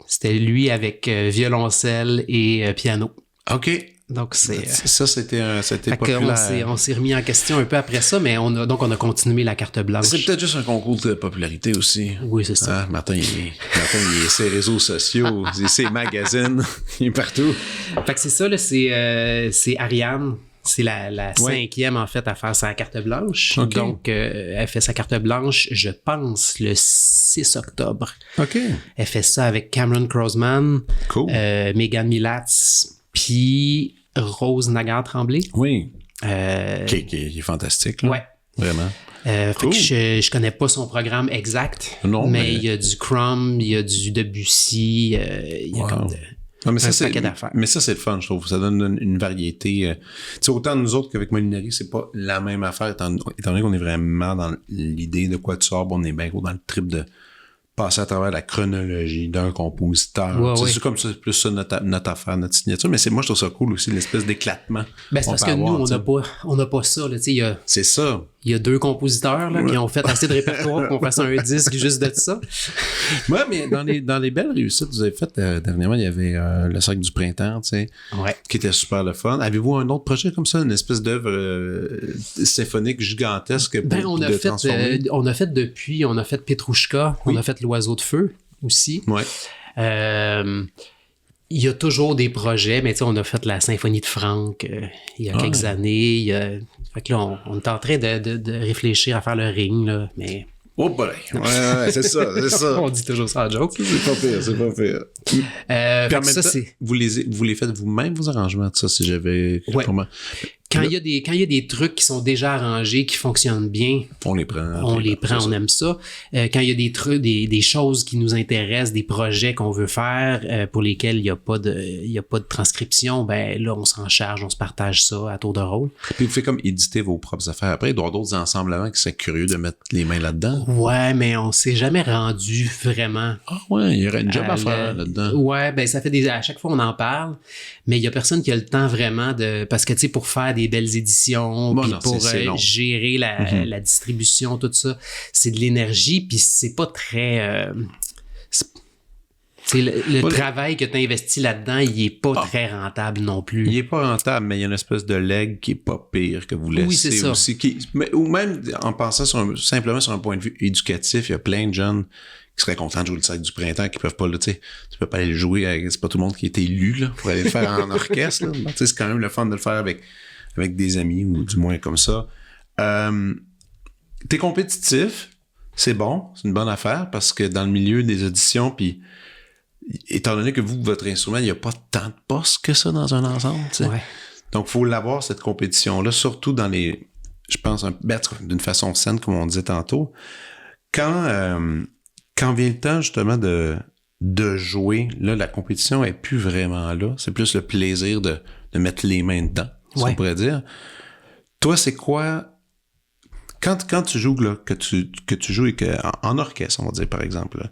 c'était lui avec violoncelle et piano. OK. Donc ça c'était populaire. On s'est remis en question un peu après ça, mais on a continué la carte blanche. C'est peut-être juste un concours de popularité aussi. Oui, c'est ça. Martin, il est ses réseaux sociaux, ses magazines, il est partout. Fait que c'est ça là, c'est Ariane. C'est la 5e, en fait, à faire sa carte blanche. Okay. Donc, elle fait sa carte blanche, je pense, le 6 octobre. OK. Elle fait ça avec Cameron Crossman, cool. Megan Milatz, puis puis Rose Nagar-Tremblay. Oui. Qui Euh, est fantastique, là. ouais. Vraiment. Fait Cool. que je connais pas son programme exact, Non, mais mais- il y a du Crumb, il y a du Debussy, il y a Wow. comme Non, mais un ça, paquet d'affaires. Mais ça, c'est le fun, je trouve. Ça donne une variété. Tu sais, autant nous autres qu'avec Molinari, c'est pas la même affaire, étant donné qu'on est vraiment dans l'idée de quoi tu sors, on est bien gros dans le trip de passer à travers la chronologie d'un compositeur. Ouais, C'est ouais. sûr comme ça, c'est plus ça notre affaire, notre signature. Mais moi, je trouve ça cool aussi, l'espèce d'éclatement. Ben, c'est qu'on parce peut que nous, avoir, on tu sais. n'a pas ça. Là, tu sais, C'est ça. il y a 2 compositeurs là, qui ont fait assez de répertoire pour qu'on fasse un disque juste de ça. Ouais, mais dans les belles réussites que vous avez faites dernièrement, il y avait le Cercle du Printemps, tu sais, Ouais. qui était super le fun. Avez-vous un autre projet comme ça, une espèce d'œuvre symphonique gigantesque pour Ben, on a fait Petrouchka, Oui. on a fait L'Oiseau de Feu aussi. Ouais. Il y a toujours des projets, mais tu sais, on a fait la Symphonie de Franck il y a quelques années. Fait que là, on est en train de réfléchir à faire le ring, là, mais Oh boy. Ouais, c'est ça, c'est ça. on dit toujours ça en joke. C'est pas pire, c'est pas pire. Puis Fait en que même ça, temps, c'est... vous les faites vous-même, vos arrangements de ça, si j'avais... Ouais. Comment- Quand il y a des trucs qui sont déjà arrangés, qui fonctionnent bien, On les prend. on les prend, c'est on ça. aime ça. Quand il y a des trucs, des choses qui nous intéressent, des projets qu'on veut faire, pour lesquels il n'y a pas de transcription, ben là, on s'en charge, on se partage ça à tour de rôle. Puis vous faites comme éditer vos propres affaires. Après, il doit y avoir d'autres ensemblements qui seraient curieux de mettre les mains là-dedans. Ouais, mais on s'est jamais rendu vraiment. Ah ouais, il y aurait une job à le- faire là-dedans. Ouais, ben ça fait à chaque fois on en parle, mais il y a personne qui a le temps vraiment parce que tu sais pour faire des belles éditions, Bon, puis non, pour c'est long. gérer la distribution, tout ça, c'est de l'énergie, puis c'est pas très tu sais, le Pas le- travail que tu investi là-dedans, il est pas très rentable non plus. Il est pas rentable, mais il y a une espèce de leg qui est pas pire que vous laissez Oui, c'est ça. aussi. Ou même en pensant simplement sur un point de vue éducatif, il y a plein de jeunes qui seraient contents de jouer le Cercle du Printemps, qui peuvent pas, là, tu sais, tu peux pas aller le jouer c'est pas tout le monde qui est élu, là, pour aller le faire en orchestre, là. Tu sais, c'est quand même le fun de le faire avec des amis, ou du moins comme ça. T'es compétitif, c'est bon, c'est une bonne affaire, parce que dans le milieu des auditions, puis étant donné que votre instrument, il n'y a pas tant de postes que ça dans un ensemble, tu sais. Ouais. Donc, il faut l'avoir, cette compétition-là, surtout dans les... Je pense, d'une façon saine, comme on disait tantôt. Quand vient le temps, justement, de jouer, là, la compétition est plus vraiment là. C'est plus le plaisir de mettre les mains dedans, si Ouais. on pourrait dire. Toi, c'est quoi... Quand tu joues, là, que tu joues en orchestre, on va dire, par exemple, là,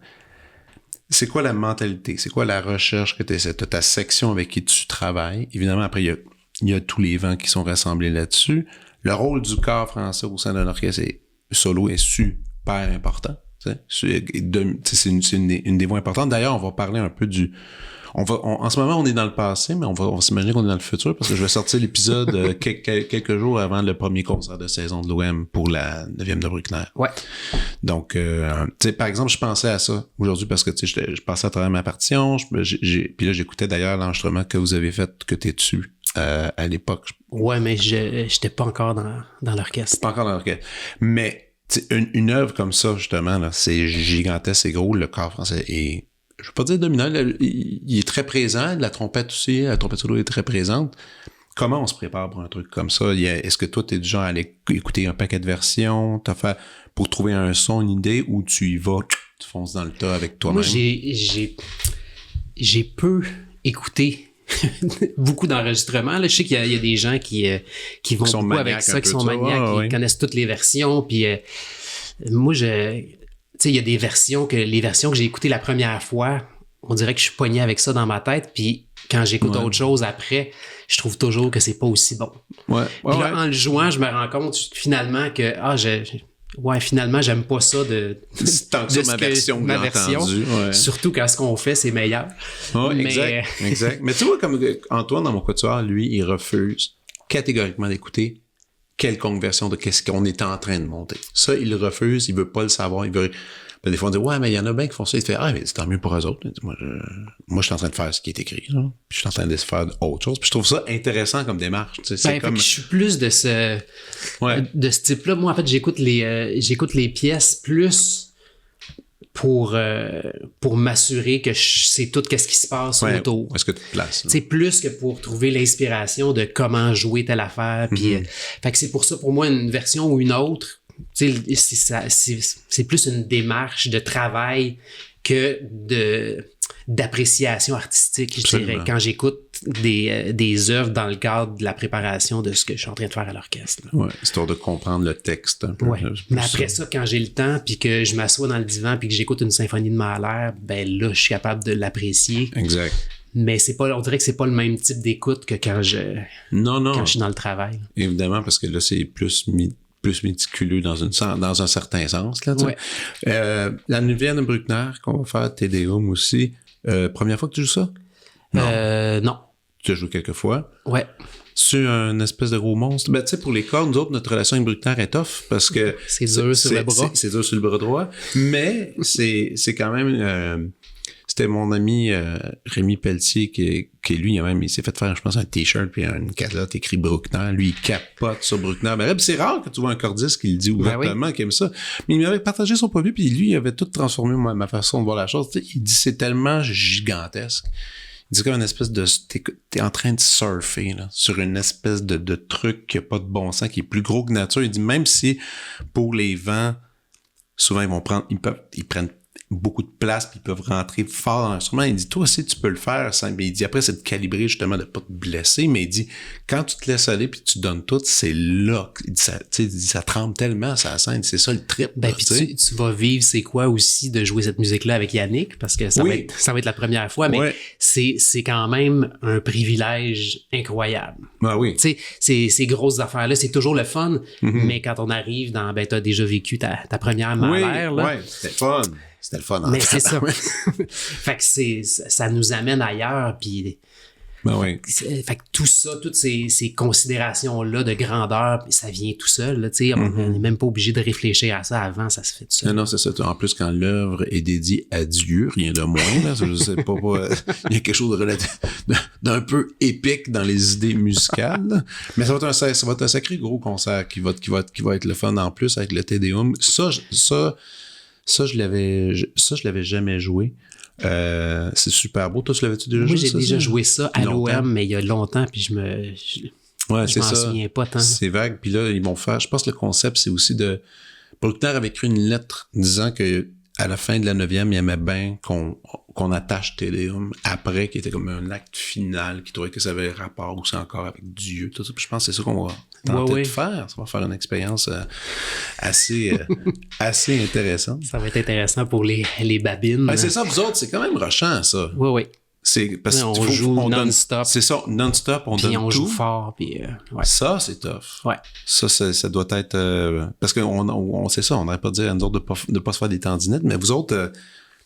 c'est quoi la mentalité? C'est quoi la recherche que tu essaies? Tu as ta section avec qui tu travailles. Évidemment, après, il y a tous les vents qui sont rassemblés là-dessus. Le rôle du corps français au sein d'un orchestre solo est super important. C'est une des voies importantes. D'ailleurs, on va parler un peu en ce moment, on est dans le passé, mais on va s'imaginer qu'on est dans le futur parce que je vais sortir l'épisode quelques jours avant le premier concert de saison de l'OM pour la 9e de Bruckner. Ouais. Donc, tu sais, par exemple, je pensais à ça aujourd'hui parce que, tu sais, je passais à travers ma partition, puis là, j'écoutais d'ailleurs l'enregistrement que vous avez fait, que t'es dessus à l'époque. Ouais, mais j'étais pas encore dans l'orchestre. Pas encore dans l'orchestre. Mais, tu sais, une œuvre comme ça, justement, là, c'est gigantesque, c'est gros, le corps français est, je veux pas dire dominant, il est très présent, la trompette aussi, la trompette solo est très présente. Comment on se prépare pour un truc comme ça? Est-ce que toi, t'es du genre à aller écouter un paquet de versions, pour trouver un son, une idée, ou tu y vas, tu fonces dans le tas avec toi-même? Moi, j'ai peu écouté beaucoup d'enregistrements. Là, je sais qu'il y a des gens qui vont sont beaucoup avec maniaques ça, un qui peu sont de ça. maniaques, Ouais, qui ouais. connaissent toutes les versions. Puis moi, tu sais, il y a des versions les versions que j'ai écoutées la première fois, on dirait que je suis pogné avec ça dans ma tête. Puis quand j'écoute Ouais. autre chose après, je trouve toujours que c'est pas aussi bon. Ouais. Puis là, en le jouant, je me rends compte finalement que finalement, j'aime pas ça de Tant que ça, ma version que j'ai entendue, ouais. Surtout quand ce qu'on fait, c'est meilleur. Ouais, Mais- exact. Mais tu vois, comme Antoine, dans mon quatuor, lui, il refuse catégoriquement d'écouter quelconque version de qu'est-ce qu'on est en train de monter. Ça, il le refuse, il veut pas le savoir, il veut... Ben, des fois, on dit, ouais, mais il y en a bien qui font ça. Il fait, mais c'est tant mieux pour eux autres. Moi, je suis en train de faire ce qui est écrit, là. Puis je suis en train de faire autre chose. Puis je trouve ça intéressant comme démarche. Tu sais, c'est Ben, comme... fait que je suis plus de ce Ouais. type-là. Moi, en fait, j'écoute les pièces plus pour m'assurer que je sais tout ce qui se passe autour. Est-ce que tu te places? C'est plus que pour trouver l'inspiration de comment jouer telle affaire. Puis, fait que c'est pour ça, pour moi, une version ou une autre, c'est plus une démarche de travail que d'appréciation artistique, je dirais, quand j'écoute des œuvres dans le cadre de la préparation de ce que je suis en train de faire à l'orchestre. Oui, histoire de comprendre le texte un peu. Ouais. Mais après ça, quand j'ai le temps, puis que je m'assois dans le divan, puis que j'écoute une symphonie de Mahler, ben là, je suis capable de l'apprécier. Exact. Mais on dirait que c'est pas le même type d'écoute que quand je suis dans le travail. Évidemment, parce que là, c'est plus méticuleux dans un certain sens. Là, ouais. La Neuvième de Bruckner, qu'on va faire Te Deum aussi. Première fois que tu joues ça? Non. Tu as joué quelques fois? Ouais. C'est un espèce de gros monstre. Ben, tu sais, pour les cordes, nous autres, notre relation avec Bruckner est tough parce que... c'est dur sur le bras. C'est dur sur le bras droit. Mais c'est quand même... c'était mon ami Rémi Pelletier qui lui, il s'est fait faire, je pense, un t-shirt puis une calotte écrit Bruckner. Lui, il capote sur Bruckner. Ben, c'est rare que tu vois un cordiste qui le dit ouvertement, qui aime ça. Mais il m'avait partagé son point de vue, puis lui, il avait tout transformé ma façon de voir la chose. Tu sais, il dit c'est tellement gigantesque. Il dit comme une espèce de... T'es en train de surfer là, sur une espèce de truc qui a pas de bon sens, qui est plus gros que nature. Il dit même si pour les vents, souvent ils prennent beaucoup de place puis ils peuvent rentrer fort dans l'instrument. Il dit toi aussi tu peux le faire. Mais il dit après c'est de calibrer justement de pas te blesser, mais il dit quand tu te laisses aller puis tu donnes tout, c'est là. Il dit ça tremble tellement ça scène, c'est ça le trip. Ben puis tu vas vivre c'est quoi aussi de jouer cette musique là avec Yannick parce que ça va être la première fois, mais c'est quand même un privilège incroyable. Ah oui. Tu sais ces grosses affaires là, c'est toujours le fun, mais quand on arrive dans t'as déjà vécu ta première Mahler là. Ouais, c'était fun. C'était le fun. Mais c'est ça. Fait que ça nous amène ailleurs, puis... Ben oui. Fait que tout ça, toutes ces considérations-là de grandeur, ça vient tout seul, là, tu sais. On n'est même pas obligé de réfléchir à ça avant, ça se fait tout seul. Non, c'est ça. En plus, quand l'œuvre est dédiée à Dieu, rien de moins, là, je sais pas, il y a quelque chose d'un peu épique dans les idées musicales, là. Mais ça va être un sacré gros concert qui va être le fun en plus avec le Te Deum. Ça, je l'avais jamais joué. C'est super beau. Toi, tu l'avais-tu déjà joué? Moi, j'ai déjà joué ça à l'OM, mais il y a longtemps, puis je m'en souviens pas tant. C'est vague. Puis là, ils vont faire... Je pense que le concept, c'est aussi de... Bruckner avait écrit une lettre disant que à la fin de la 9e, il aimait bien qu'on attache Te Deum après, qui était comme un acte final, qui trouvait que ça avait rapport aussi encore avec Dieu, tout ça. Puis je pense que c'est ça qu'on va tenter de faire. Ça va faire une expérience assez intéressante. Ça va être intéressant pour les babines. Ben, c'est ça, vous autres, c'est quand même rushant, ça. Oui. C'est parce que on joue non-stop. C'est ça, non-stop, on donne tout. Puis on joue fort, puis Ça, c'est tough. Ouais. Ça doit être... parce qu'on sait ça, on n'arrête pas de dire à nous autres de pas se faire des tandinettes, mais vous autres...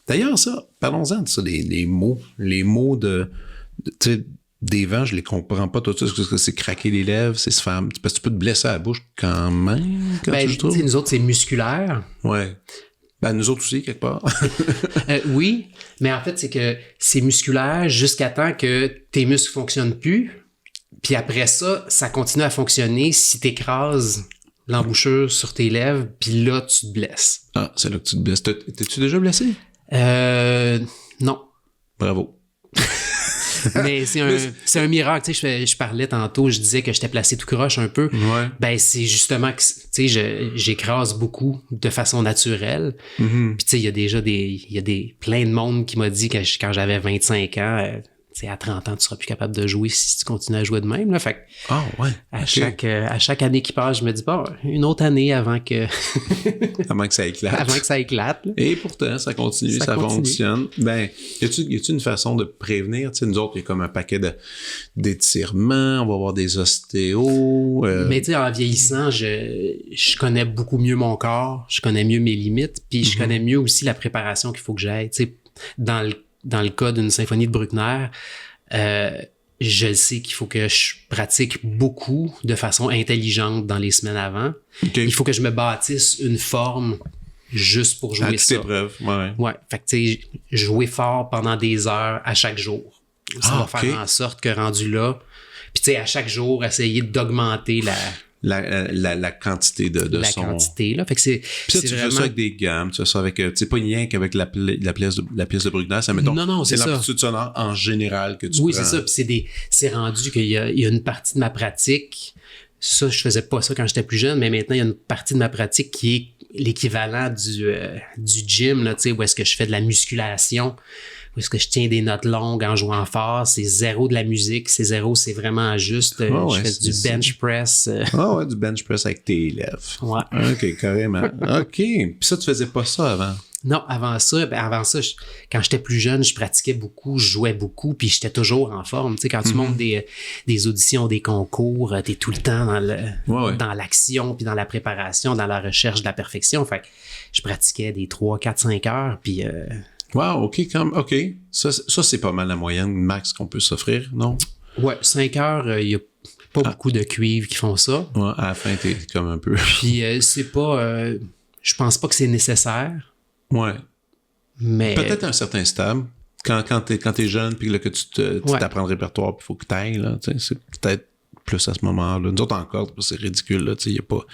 d'ailleurs, ça, parlons-en de ça, les mots. Les mots tu sais, des vents, je les comprends pas tout ça, parce que c'est craquer les lèvres, c'est se faire... Parce que tu peux te blesser à la bouche quand même, quand tu joues. Nous autres, c'est musculaire. Ouais. Ben, nous autres aussi, quelque part. Oui, mais en fait, c'est que c'est musculaire jusqu'à temps que tes muscles fonctionnent plus. Puis après ça, ça continue à fonctionner si t'écrases l'embouchure sur tes lèvres, puis là, tu te blesses. Ah, c'est là que tu te blesses. T'es-tu déjà blessé? Non. Bravo. Mais c'est un miracle. Tu sais, je parlais tantôt, je disais que j'étais placé tout croche un peu. Ouais. Ben, c'est justement que, tu sais, j'écrase beaucoup de façon naturelle. Mm-hmm. Puis, tu sais, il y a plein de monde qui m'a dit que quand j'avais 25 ans, tu sais, à 30 ans, tu seras plus capable de jouer si tu continues à jouer de même, là. Fait que, à chaque année qui passe, je me dis, une autre année avant que ça éclate. Avant que ça éclate, là. Et pourtant, ça continue, ça fonctionne. Ben, y a-tu une façon de prévenir? Tu sais, nous autres, il y a comme un paquet d'étirements, on va avoir des ostéos. Mais tu sais, en vieillissant, je connais beaucoup mieux mon corps, je connais mieux mes limites, puis je connais mieux aussi la préparation qu'il faut que j'aille. Tu sais, dans le cas d'une symphonie de Bruckner, je sais qu'il faut que je pratique beaucoup de façon intelligente dans les semaines avant. Okay. Il faut que je me bâtisse une forme juste pour jouer ça. Ouais. Fait que tu sais, jouer fort pendant des heures à chaque jour. Ça va faire en sorte que rendu là, puis tu sais, à chaque jour, essayer d'augmenter la quantité de la son. quantité, là. Fait que c'est. Puis ça, c'est tu vraiment... fais ça avec des gammes, tu fais ça avec, tu sais, pas rien qu'avec la pièce de Bruckner, ça, mettons. Non, c'est ça. l'amplitude sonore en général que tu Oui, prends. c'est ça. Puis c'est rendu qu'il y a une partie de ma pratique. Ça, je faisais pas ça quand j'étais plus jeune, mais maintenant, il y a une partie de ma pratique qui est l'équivalent du gym, là, tu sais, où est-ce que je fais de la musculation, où est-ce que je tiens des notes longues en jouant fort. C'est zéro de la musique, c'est vraiment juste. Je fais du bench press. Ah ouais, du bench press avec tes lèvres. Ouais. OK, carrément. OK. Puis ça, tu faisais pas ça avant? Non, avant ça, quand j'étais plus jeune, je pratiquais beaucoup, je jouais beaucoup, puis j'étais toujours en forme. Tu sais, quand tu montes des auditions, des concours, t'es tout le temps dans l'action, puis dans la préparation, dans la recherche de la perfection. Fait que je pratiquais des 3, 4, 5 heures, puis... Wow, OK, OK. Ça, c'est pas mal la moyenne max qu'on peut s'offrir, non? Ouais, 5 heures, il y a pas beaucoup de cuivres qui font ça. Ouais, à la fin, t'es comme un peu... Puis c'est pas... je pense pas que c'est nécessaire. Ouais. Mais... Peut-être à un certain stade. Quand t'es jeune, puis là, que tu t'apprends le répertoire, puis il faut que t'ailles, là, tu sais, c'est peut-être plus à ce moment-là. Nous autres encore, c'est ridicule, là, tu sais, il y a pas...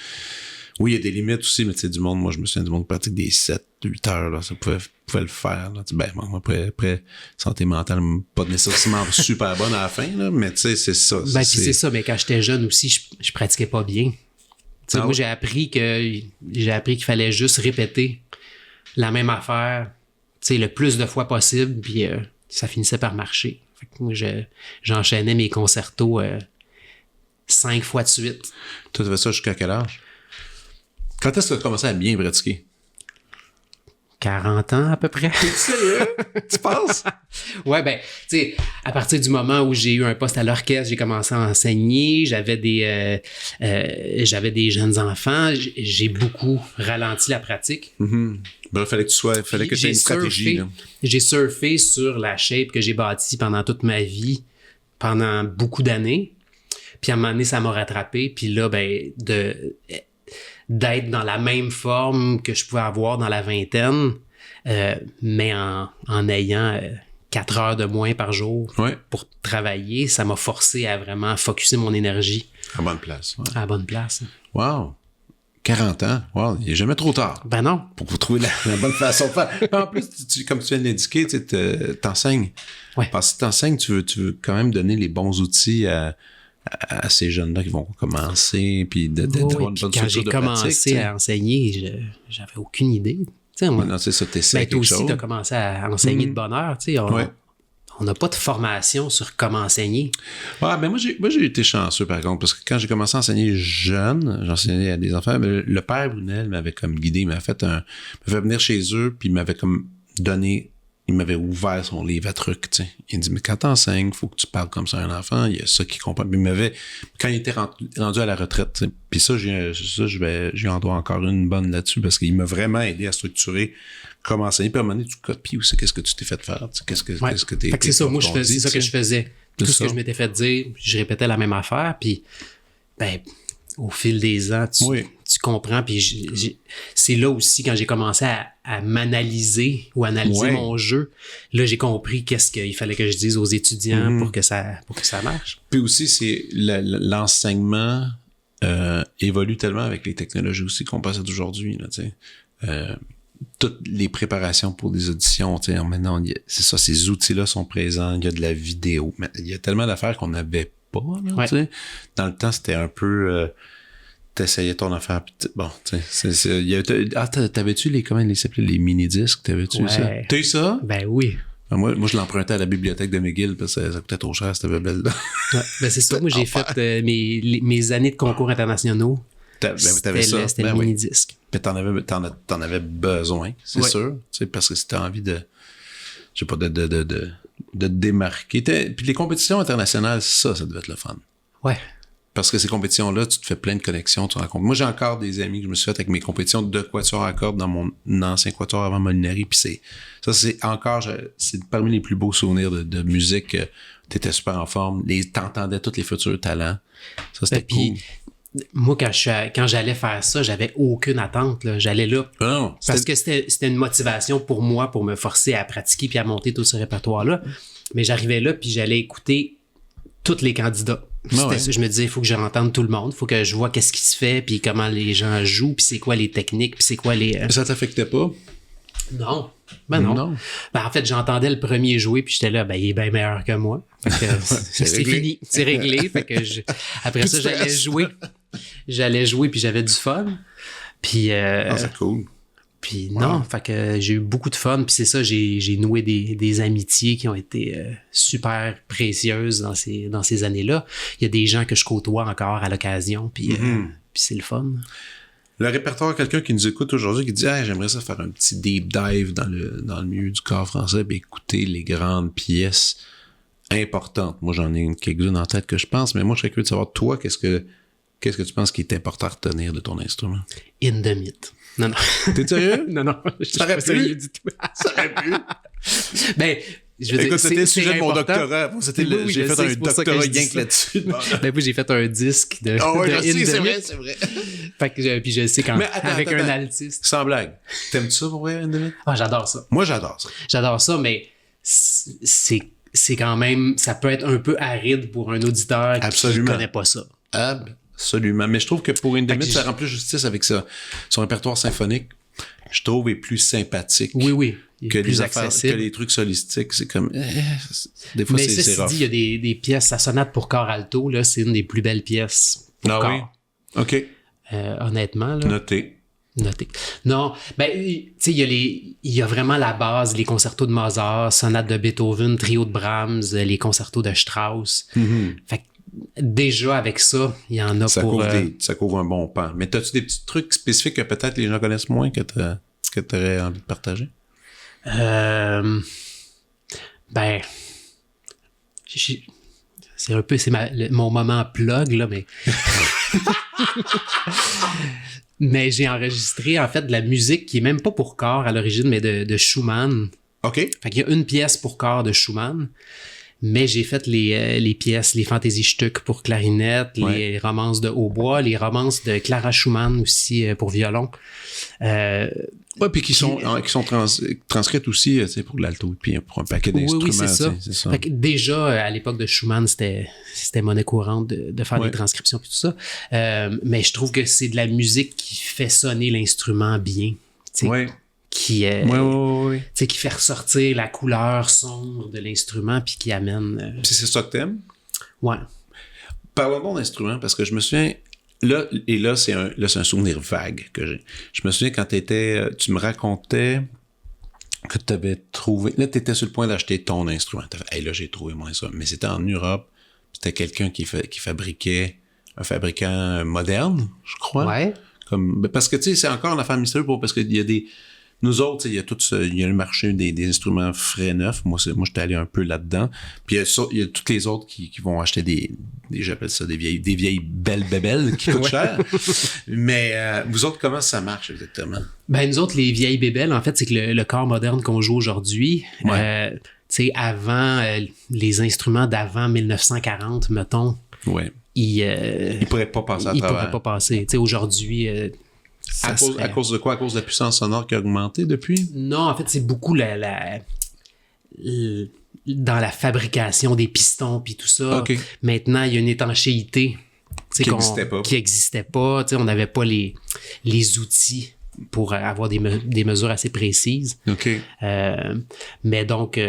Oui, il y a des limites aussi, mais tu sais, du monde, moi, je me souviens du monde pratique des 7, 8 heures, là, ça pouvait le faire, là. Ben, moi, après, santé mentale, pas nécessairement super bonne à la fin, là, mais tu sais, c'est ça. Ben, c'est ça, mais quand j'étais jeune aussi, je pratiquais pas bien. Tu sais, moi, j'ai appris qu'il fallait juste répéter la même affaire, tu sais, le plus de fois possible, puis ça finissait par marcher. Fait que moi, j'enchaînais mes concertos 5 fois de suite. Toi, tu fais ça jusqu'à quel âge? Quand est-ce que tu as commencé à bien pratiquer? 40 ans à peu près. Sérieux? Tu penses? Ouais, ben, tu sais, à partir du moment où j'ai eu un poste à l'orchestre, j'ai commencé à enseigner, j'avais des jeunes enfants, j'ai beaucoup ralenti la pratique. Mm-hmm. Ben, fallait que tu aies une stratégie. J'ai surfé sur la shape que j'ai bâtie pendant toute ma vie, pendant beaucoup d'années. Puis à un moment donné, ça m'a rattrapé. Puis là, ben, d'être dans la même forme que je pouvais avoir dans la vingtaine, mais en ayant 4 heures de moins par jour pour travailler, ça m'a forcé à vraiment focusser mon énergie. À bonne place. Ouais. À la bonne place. Wow! 40 ans. Wow, il n'est jamais trop tard. Ben non. Pour vous trouver la bonne façon de faire. En plus, comme tu viens de l'indiquer, tu t'enseignes. Ouais. Parce que tu t'enseignes, tu veux quand même donner les bons outils à ces jeunes-là qui vont commencer, puis d'avoir une bonne quand j'ai commencé à enseigner, j'avais aucune idée. Non, c'est ça, t'essaies quelque chose. Toi aussi, t'as commencé à enseigner de bonne heure. On n'a pas de formation sur comment enseigner. Ouais, ben moi j'ai été chanceux par contre, parce que quand j'ai commencé à enseigner jeune, j'enseignais à des enfants, mais le père Brunel m'avait comme guidé, il m'avait fait venir chez eux, puis il m'avait comme il m'avait ouvert son livre à trucs, tu sais. Il me dit, mais quand t'enseignes, il faut que tu parles comme ça à un enfant, il y a ça qui comprend. Puis quand il était rendu à la retraite, t'sais, puis j'y en dois encore une bonne là-dessus, parce qu'il m'a vraiment aidé à structurer comment enseigner. Puis à un moment donné, tu copies aussi qu'est-ce que tu t'es fait faire, qu'est-ce que t'es... Fait que c'est ça, moi, c'est ça que je faisais. Tout ce que je m'étais fait dire, je répétais la même affaire, puis ben, au fil des ans, tu comprends, puis c'est là aussi, quand j'ai commencé à m'analyser ou analyser mon jeu, là, j'ai compris qu'est-ce qu'il fallait que je dise aux étudiants pour que ça marche. Puis aussi, c'est l'enseignement évolue tellement avec les technologies aussi qu'on possède aujourd'hui, là, tu sais. Toutes les préparations pour des auditions, tu sais, maintenant, c'est ça, ces outils-là sont présents, il y a de la vidéo, mais il y a tellement d'affaires qu'on n'avait pas, là, tu sais. Dans le temps, c'était un peu... t'essayais ton affaire, pis bon, tu sais, t'avais-tu comment ils s'appelaient, les mini-disques, t'avais-tu ça? T'as eu ça? Ben oui. Moi, je l'empruntais à la bibliothèque de McGill parce que ça coûtait trop cher, cette belle-là. Ben c'est ça, moi j'ai fait mes années de concours internationaux. T'avais ça? C'était le mini-disque. Puis t'en avais besoin, c'est sûr, tu sais, parce que si t'as envie de, je sais pas, de te démarquer. Puis les compétitions internationales, ça devait être le fun. Ouais. Parce que ces compétitions-là, tu te fais plein de connexions, tu rencontres. Moi, j'ai encore des amis que je me suis fait avec mes compétitions de quatuor à cordes dans mon ancien quatuor avant Molinari, puis c'est parmi les plus beaux souvenirs de musique. T'étais super en forme, t'entendais tous les futurs talents. Ça, c'était cool. Moi, quand j'allais faire ça, j'avais aucune attente, là. J'allais là. Parce que c'était une motivation pour moi, pour me forcer à pratiquer puis à monter tout ce répertoire-là. Mais j'arrivais là, puis j'allais écouter tous les candidats. Je me disais, il faut que je entende tout le monde, il faut que je vois qu'est-ce qui se fait, puis comment les gens jouent, puis c'est quoi les techniques, puis c'est quoi les... Ça t'affectait pas? Non. Non. En fait, j'entendais le premier jouer, puis j'étais là, il est bien meilleur que moi. Fait que c'est fini, c'est réglé. Fait que après ça, j'allais jouer, puis j'avais du fun. Puis... c'est cool. Puis non, fait que j'ai eu beaucoup de fun. Puis c'est ça, j'ai noué des amitiés qui ont été super précieuses dans ces années-là. Il y a des gens que je côtoie encore à l'occasion, puis c'est le fun. Le répertoire, quelqu'un qui nous écoute aujourd'hui, qui dit « j'aimerais ça faire un petit deep dive dans le milieu du corps français et écouter les grandes pièces importantes. » Moi, j'en ai quelques-unes en tête que je pense, mais moi, je serais curieux de savoir, toi, qu'est-ce que tu penses qui est important à retenir de ton instrument? In the Myth. Non. T'es sérieux? Non. Ça aurait pu? Du tout. Ça aurait pu? Je veux écoute, c'était le sujet de mon important. doctorat. J'ai fait un doctorat rien que là-dessus. Moi, j'ai fait un disque de. C'est vrai. Fait que, puis je sais avec un altiste. Sans blague. T'aimes-tu ça pour vrai, In the Myth? J'adore ça. Moi, j'adore ça. J'adore ça, mais c'est quand même. Ça peut être un peu aride pour un auditeur qui ne connaît pas ça. Absolument. Mais je trouve que pour In the Myth, ça rend plus justice avec ça. Son répertoire symphonique, je trouve, est plus sympathique. Oui. Que les affaires, que les trucs solistiques. C'est comme... des fois, c'est rough. Mais il y a des pièces, sa sonate pour corps alto, là, c'est une des plus belles pièces pour corps. Oui? OK. Honnêtement, là. Noté. Non, tu sais, il y a vraiment la base, les concertos de Mozart, sonate de Beethoven, trio de Brahms, les concertos de Strauss. Fait que déjà, avec ça, il y en a ça couvre un bon pan. Mais as-tu des petits trucs spécifiques que peut-être les gens connaissent moins que tu aurais envie de partager? C'est un peu mon moment plug, là, mais... mais j'ai enregistré, en fait, de la musique qui est même pas pour corps à l'origine, mais de Schumann. OK. Fait qu'il y a une pièce pour corps de Schumann, mais j'ai fait les pièces, les Fantasy-Stücks pour clarinette, les romances de hautbois, les romances de Clara Schumann aussi pour violon. Puis qui sont transcrites aussi pour l'alto, puis pour un paquet d'instruments. Oui, c'est ça. Fait que déjà, à l'époque de Schumann, c'était monnaie courante de faire des transcriptions et tout ça. Mais je trouve que c'est de la musique qui fait sonner l'instrument bien. Oui. Qui fait ressortir la couleur sombre de l'instrument puis qui amène... Puis c'est ça que t'aimes? Ouais. Parlons d'instrument, parce que je me souviens... Là, c'est un souvenir vague que j'ai. Je me souviens quand tu me racontais que tu avais trouvé... Là, tu étais sur le point d'acheter ton instrument. Tu as fait, là, j'ai trouvé mon instrument. Mais c'était en Europe. C'était quelqu'un qui fabriquait un fabricant moderne, je crois. Ouais. Parce que, tu sais, c'est encore une affaire mystérieuse parce qu'il y a des... Nous autres, il y a le marché des instruments frais neufs. Moi, j'étais allé un peu là-dedans. Puis il y a toutes les autres qui vont acheter j'appelle ça des vieilles belles bébelles qui coûtent cher. Mais vous autres, comment ça marche exactement? Nous autres, les vieilles bébelles, en fait, c'est que le corps moderne qu'on joue aujourd'hui, tu sais, avant, les instruments d'avant 1940, mettons, ils pourraient pas passer à travers. Ils pourraient pas passer. Tu sais, aujourd'hui... À cause de quoi? À cause de la puissance sonore qui a augmenté depuis? Non, en fait, c'est beaucoup dans la fabrication des pistons puis tout ça. Okay. Maintenant, il y a une étanchéité qui n'existait pas. On n'avait pas les outils pour avoir des mesures assez précises. Okay. Mais donc...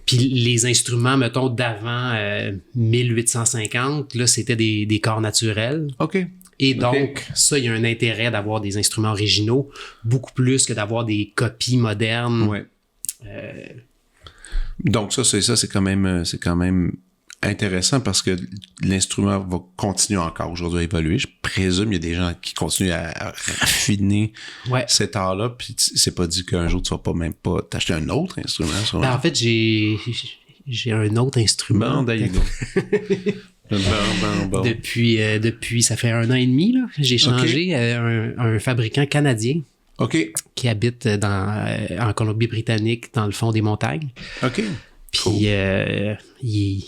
puis les instruments, mettons, d'avant 1850, là, c'était des corps naturels. OK. Et donc, ça, il y a un intérêt d'avoir des instruments originaux, beaucoup plus que d'avoir des copies modernes. Ouais. Donc, c'est quand même intéressant parce que l'instrument va continuer encore aujourd'hui à évoluer. Je présume qu'il y a des gens qui continuent à raffiner cet art-là, puis c'est pas dit qu'un jour tu vas pas t'acheter un autre instrument. En fait, j'ai un autre instrument. Bon, d'ailleurs. Bon. Depuis, ça fait 1 an et demi, là, j'ai changé un fabricant canadien qui habite en Colombie-Britannique, dans le fond des montagnes. OK. Puis, il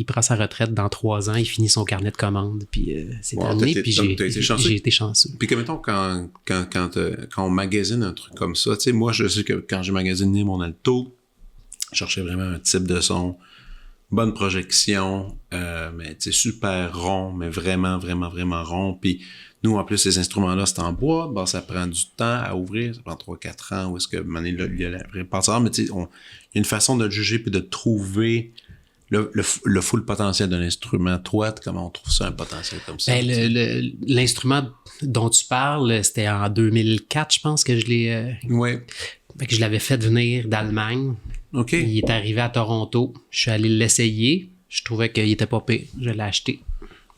prend sa retraite dans 3 ans, il finit son carnet de commandes, puis c'est terminé, puis j'ai été chanceux. Puis, mettons, quand on magasine un truc comme ça, tu sais, moi, je sais que quand j'ai magasiné mon alto, je cherchais vraiment un type de son bonne projection, mais tu sais, super rond, mais vraiment, vraiment, vraiment rond. Puis nous, en plus, ces instruments-là, c'est en bois. Bon, ça prend du temps à ouvrir. Ça prend 3-4 ans. Où est-ce que il y a la réparation? Mais tu sais, il y a une façon de le juger puis de trouver le full potentiel d'un instrument. Toi, comment on trouve ça, un potentiel comme ça? Ben, l'instrument dont tu parles, c'était en 2004, je pense, que je l'ai... Ouais. que je l'avais fait venir d'Allemagne. OK. Il est arrivé à Toronto. Je suis allé l'essayer. Je trouvais qu'il était pas pire. Je l'ai acheté.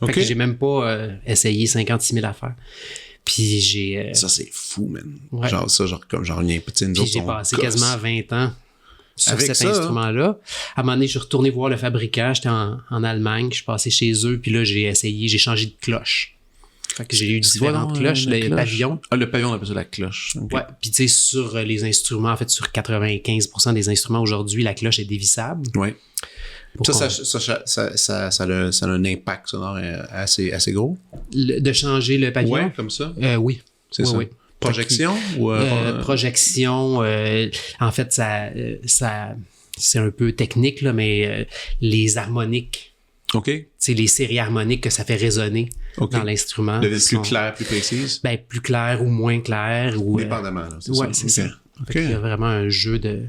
Fait que j'ai même pas essayé 56 000 affaires. Puis j'ai... Ça, c'est fou, man. Ouais. Genre ça, comme j'en reviens. Puis j'ai passé quasiment 20 ans sur avec cet ça, instrument-là. À un moment donné, je suis retourné voir le fabricant. J'étais en Allemagne. Je suis passé chez eux. Puis là, j'ai essayé. J'ai changé de cloche. Fait que j'ai eu différentes cloches, le pavillon. Ah, le pavillon, on appelle ça la cloche. Okay. Ouais. Puis tu sais, sur les instruments, en fait, sur 95% des instruments aujourd'hui, la cloche est dévissable. Ouais. Ça a un impact sonore assez gros. De changer le pavillon? Ouais, comme ça? Oui. C'est ça. Oui. Projection? Projection, en fait, ça c'est un peu technique, là, mais les harmoniques. OK. C'est les séries harmoniques que ça fait résonner dans l'instrument. Deviennent plus claires, plus précises? Ben, plus claires ou moins claires. Dépendamment, là, c'est ça. C'est ça. Fait qu'il y a vraiment un jeu de...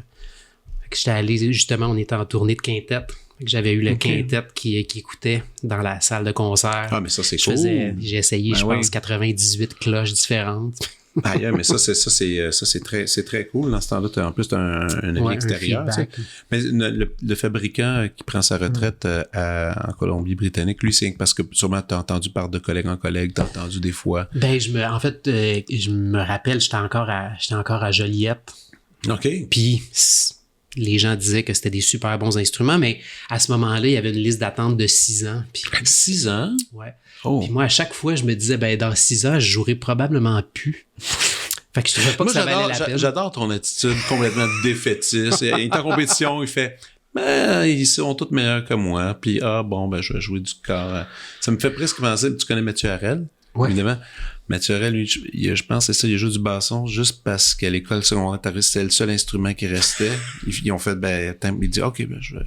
Fait que j'étais allé, justement, on était en tournée de quintette. J'avais eu le quintet qui écoutait dans la salle de concert. Ah, mais ça, c'est cool. J'ai essayé, je pense, 98 cloches différentes. Ah, yeah, mais c'est très cool. Dans ce temps-là, en plus, tu as un avis extérieur. Mais le fabricant qui prend sa retraite en Colombie-Britannique, lui, c'est parce que sûrement tu as entendu par de collègue en collègue, tu as entendu des fois. Ben, je me rappelle, j'étais encore à Joliette. OK. Puis les gens disaient que c'était des super bons instruments, mais à ce moment-là, il y avait une liste d'attente de 6 ans. Puis, 6 ans? Ouais. Oh. Puis moi, à chaque fois, je me disais, ben dans 6 ans, je jouerai probablement plus. Fait que je trouvais pas que ça valait la peine. J'adore ton attitude complètement défaitiste. Il est en compétition, il fait ils sont tous meilleurs que moi. Puis je vais jouer du corps. Ça me fait presque penser, tu connais Mathieu Harel? Ouais. Évidemment. Mathieu Harel, lui, je pense que c'est ça, il joue du basson juste parce qu'à l'école secondaire, c'était le seul instrument qui restait. Ils ont fait, il dit, OK, je vais.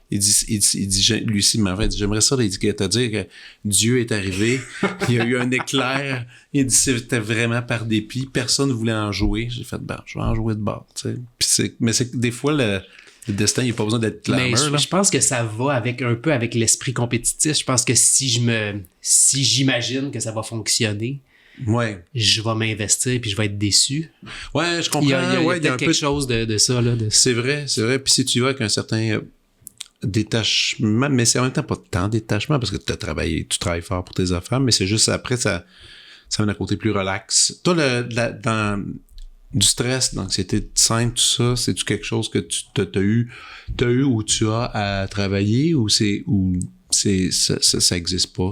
Il dit, lui aussi, j'aimerais ça, il dit, te dire que Dieu est arrivé, il y a eu un éclair, il dit, c'était vraiment par dépit, personne ne voulait en jouer. J'ai fait, je vais en jouer de bord, tu sais. Mais des fois, le destin, il n'y a pas besoin d'être clameur. Mais je pense que ça va un peu avec l'esprit compétitif. Je pense que si j'imagine que ça va fonctionner, ouais, je vais m'investir puis je vais être déçu. Ouais, je comprends. Il y a un quelque chose de ça. Là, C'est vrai. Puis si tu vas avec un certain détachement, mais c'est en même temps pas tant détachement parce que tu travailles fort pour tes affaires, mais c'est juste après, ça vient d'un côté plus relax. Toi, dans du stress, l'anxiété de scène, tout ça, c'est-tu quelque chose que tu as eu ou tu as à travailler ou ça existe pas?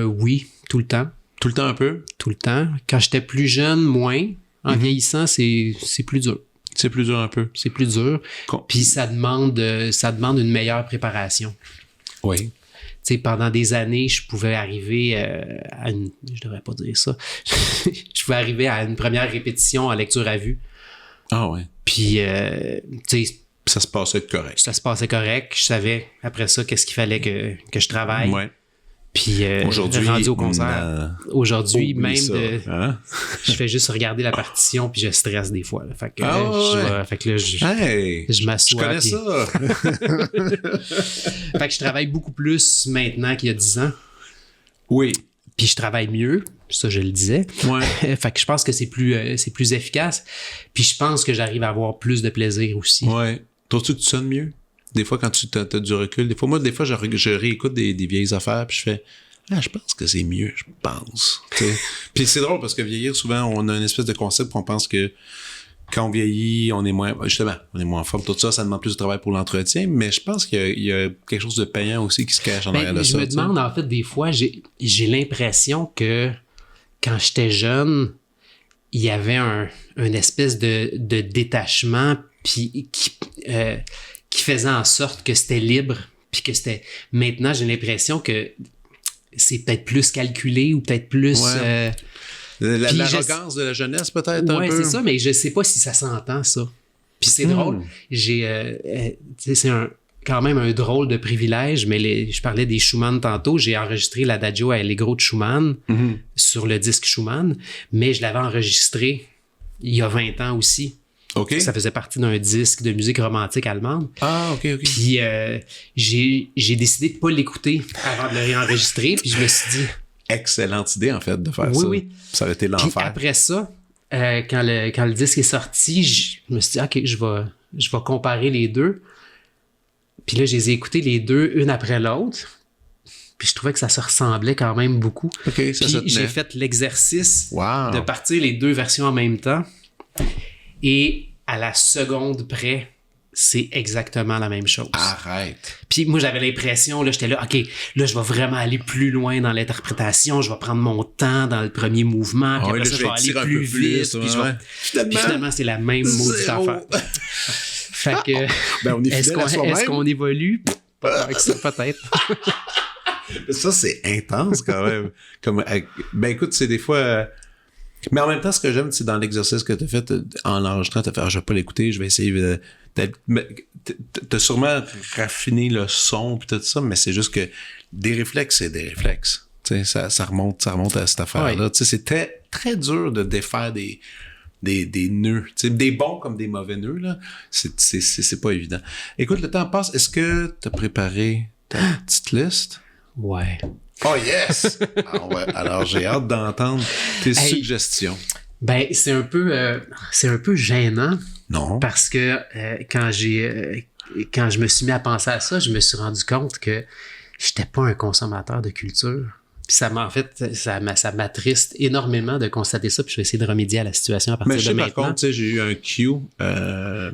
Oui, tout le temps. Tout le temps un peu? Tout le temps. Quand j'étais plus jeune, moins. En vieillissant, c'est plus dur. C'est plus dur un peu. C'est plus dur. Puis ça demande une meilleure préparation. Oui. Tu sais, pendant des années, je pouvais arriver à une... Je devrais pas dire ça. Je pouvais arriver à une première répétition en lecture à vue. Ah ouais. Puis, tu sais... Ça se passait correct. Ça se passait correct. Je savais, après ça, qu'est-ce qu'il fallait que je travaille. Ouais. Puis aujourd'hui, rendu au concert. Aujourd'hui, même ça, je fais juste regarder la partition puis je stresse des fois. Là. Fait que je m'assois. Je connais ça. Fait que je travaille beaucoup plus maintenant qu'il y a 10 ans. Oui. Puis je travaille mieux, ça je le disais. Ouais. Fait que je pense que c'est plus efficace. Puis je pense que j'arrive à avoir plus de plaisir aussi. Ouais. Trouves-tu que tu sonnes mieux? Des fois, quand tu as du recul, des fois, je réécoute des vieilles affaires, puis je fais je pense que c'est mieux, je pense. Puis c'est drôle parce que vieillir, souvent, on a une espèce de concept qu'on pense que quand on vieillit, on est moins en forme. Tout ça, ça demande plus de travail pour l'entretien, mais je pense qu'il y a quelque chose de payant aussi qui se cache en arrière de ça. Je me demande, en fait, des fois, j'ai l'impression que quand j'étais jeune, il y avait une espèce de détachement, puis qui faisait en sorte que c'était libre, puis que c'était... Maintenant, j'ai l'impression que c'est peut-être plus calculé ou peut-être plus... Ouais. L'arrogance de la jeunesse, peut-être, un peu. Oui, c'est ça, mais je sais pas si ça s'entend, ça. Puis c'est drôle. C'est quand même un drôle de privilège, mais je parlais des Schumann tantôt, j'ai enregistré l'Adagio Allegro de Schumann sur le disque Schumann, mais je l'avais enregistré il y a 20 ans aussi. OK. Ça faisait partie d'un disque de musique romantique allemande. Ah, OK. Puis j'ai décidé de pas l'écouter avant de le réenregistrer, puis je me suis dit... Excellente idée, en fait, de faire ça. Oui. Ça aurait été Puis l'enfer. après ça, quand le disque est sorti, je me suis dit, OK, je vais comparer les deux. Puis là, je les ai écoutés les deux, une après l'autre. Puis je trouvais que ça se ressemblait quand même beaucoup. OK, ça Puis se tenait. j'ai fait l'exercice Wow. de partir les deux versions en même temps. Et à la seconde près, c'est exactement la même chose. Arrête. Puis moi, j'avais l'impression, là, j'étais là, OK, là, je vais vraiment aller plus loin dans l'interprétation, je vais prendre mon temps dans le premier mouvement, puis après ça, je vais aller plus vite. Puis finalement, c'est la même maudite affaire. Fait que, Ben, on est fidèle à soi-même. est-ce qu'on évolue? Peut-être. Ça, c'est intense quand même. Ben écoute, c'est des fois... Mais en même temps, ce que j'aime, c'est dans l'exercice que tu as fait en l'enregistrant, tu as fait je vais pas l'écouter, je vais essayer t'as sûrement raffiné le son puis tout ça, mais c'est juste que des réflexes, c'est des réflexes. Tu sais, ça remonte à cette affaire-là. Tu sais, c'est très, très dur de défaire des nœuds. Tu sais, des bons comme des mauvais nœuds, là. C'est pas évident. Écoute, le temps passe. Est-ce que tu as préparé ta petite liste? Ouais. Oh yes! Ah ouais. Alors, j'ai hâte d'entendre tes suggestions. Ben, c'est un peu gênant. Non. Parce que quand je me suis mis à penser à ça, je me suis rendu compte que j'étais pas un consommateur de culture. Puis ça m'attriste énormément de constater ça, puis je vais essayer de remédier à la situation à partir de maintenant. Par contre, tu sais, j'ai eu un cue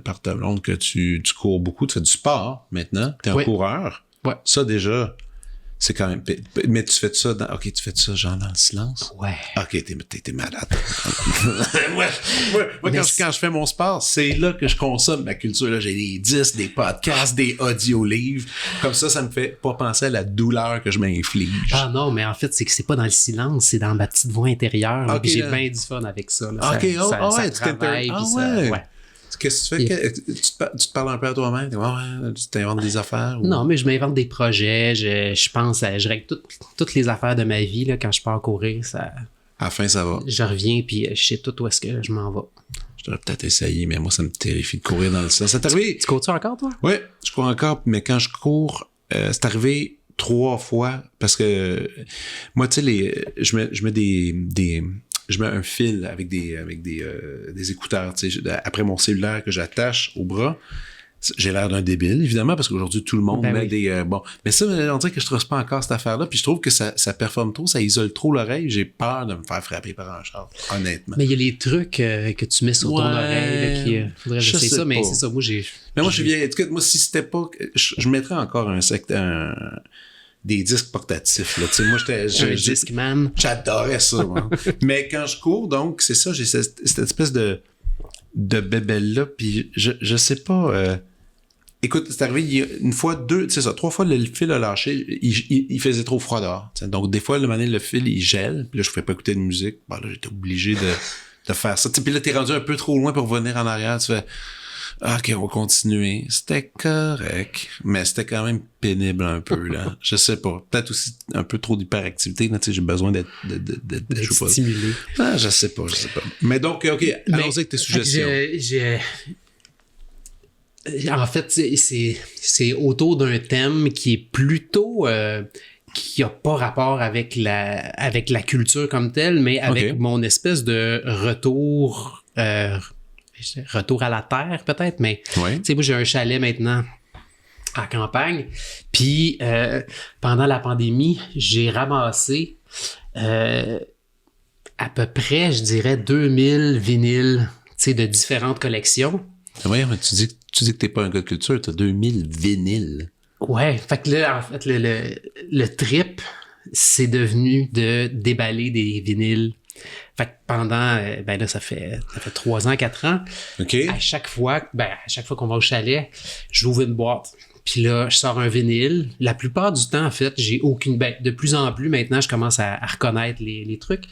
par ta blonde que tu cours beaucoup, tu fais du sport maintenant, t'es un coureur. Ouais. Ça déjà, c'est quand même... Mais tu fais ça OK, tu fais ça genre dans le silence? Ouais. OK, t'es malade. Moi quand je fais mon sport, c'est là que je consomme ma culture. Là, j'ai des disques, des podcasts, des audio-livres. Comme ça me fait pas penser à la douleur que je m'inflige. Ah non, mais en fait, c'est que c'est pas dans le silence, c'est dans ma petite voix intérieure. Okay, j'ai bien du fun avec ça. Là. OK, ça travaille. Ouais. Qu'est-ce que tu fais? Tu te parles un peu à toi-même? Tu t'inventes des affaires? Ou... Non, mais je m'invente des projets. Je pense je règle toutes les affaires de ma vie là, quand je pars courir. Ça, à la fin, ça va. Je reviens puis je sais tout où est-ce que je m'en vais. Je devrais peut-être essayer, mais moi, ça me terrifie de courir dans le sens. C'est arrivé. Tu cours-tu encore, toi? Oui, je cours encore, mais quand je cours, c'est arrivé 3 fois parce que moi, tu sais, je mets un fil avec des écouteurs, tu sais, après mon cellulaire que j'attache au bras. J'ai l'air d'un débile, évidemment, parce qu'aujourd'hui, tout le monde met des... Mais ça, on dirait que je ne trosse pas encore cette affaire-là, puis je trouve que ça performe trop, ça isole trop l'oreille. J'ai peur de me faire frapper par un char, honnêtement. Mais il y a les trucs que tu mets sur ton oreille, là, faudrait essayer ça, mais c'est ça, moi, j'ai... Mais moi, je viens... En tout cas, moi, si c'était pas... Je mettrais encore des disques portatifs, là. Tu sais, moi, un Discman. J'adorais ça, moi. Mais quand je cours, donc, c'est ça, j'ai cette espèce de bébelle-là, puis je sais pas... Écoute, c'est arrivé il y a une fois, 3 fois, le fil a lâché, il faisait trop froid dehors. T'sais. Donc, des fois, le fil, il gèle, puis là, je ne pouvais pas écouter de musique. Bon, là, j'étais obligé de faire ça. Puis là, t'es rendu un peu trop loin pour revenir en arrière, tu fais... OK, on va continuer. C'était correct, mais c'était quand même pénible un peu, là. Je sais pas. Peut-être aussi un peu trop d'hyperactivité, là. Tu sais, j'ai besoin d'être stimulé. Ah, je sais pas. Mais donc, OK, allons-y avec tes suggestions. En fait, c'est autour d'un thème qui est plutôt... qui n'a pas rapport avec la culture comme telle, mais avec mon espèce de retour à la terre, peut-être, mais tu sais, moi, j'ai un chalet maintenant à campagne, puis pendant la pandémie, j'ai ramassé à peu près, je dirais, 2000 vinyles, tu sais, de différentes collections. Oui, mais tu dis que t'es pas un gars de culture, t'as 2000 vinyles. Ouais, fait que là, en fait, le trip, c'est devenu de déballer des vinyles. Fait que pendant, ben là, ça fait 3 ans, 4 ans. OK. À chaque fois qu'on va au chalet, j'ouvre une boîte. Puis là, je sors un vinyle. La plupart du temps, en fait, j'ai aucune... Ben, de plus en plus, maintenant, je commence à reconnaître les trucs.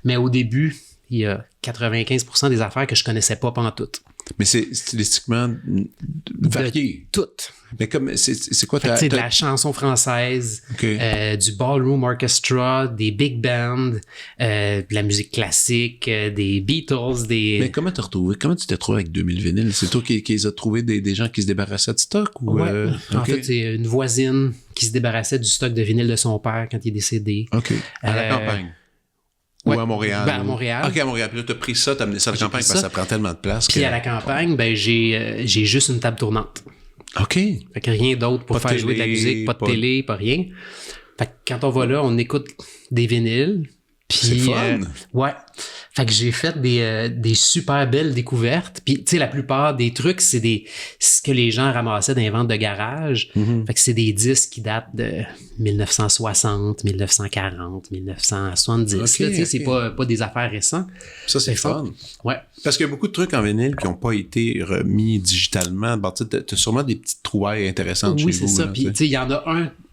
Mais au début, il y a 95% des affaires que je connaissais pas pantoute. Mais c'est stylistiquement varié. Tout. Mais comme, c'est quoi Fait que, de la chanson française, du ballroom orchestra, des big bands, de la musique classique, des Beatles, des... Mais comment tu t'es trouvé avec 2000 vinyles? C'est toi qui les as trouvés des gens qui se débarrassaient de stock? Ou, ouais. En fait, c'est une voisine qui se débarrassait du stock de vinyle de son père quand il est décédé. OK. À la campagne? Ouais. Ou à Montréal? Ben, à Montréal. OK, à Montréal. Puis là, t'as pris ça, t'as amené ça à la campagne parce que ça prend tellement de place. Puis à la campagne, ben j'ai juste une table tournante. OK. Fait que rien d'autre pour faire jouer de la musique, pas de télé, pas rien. Fait que quand on va là, on écoute des vinyles. Puis, c'est fun! Ouais. Fait que j'ai fait des super belles découvertes. Puis, tu sais, la plupart des trucs, c'est ce que les gens ramassaient dans les ventes de garage. Fait que c'est des disques qui datent de 1960, 1940, 1970. Okay, là, tu sais, c'est pas des affaires récentes. Ça, c'est fun. Ouais. Parce qu'il y a beaucoup de trucs en vinyle qui n'ont pas été remis digitalement. Bon, tu as sûrement des petites trouvailles intéressantes chez vous. Oui, c'est ça. Puis, tu sais, il y en a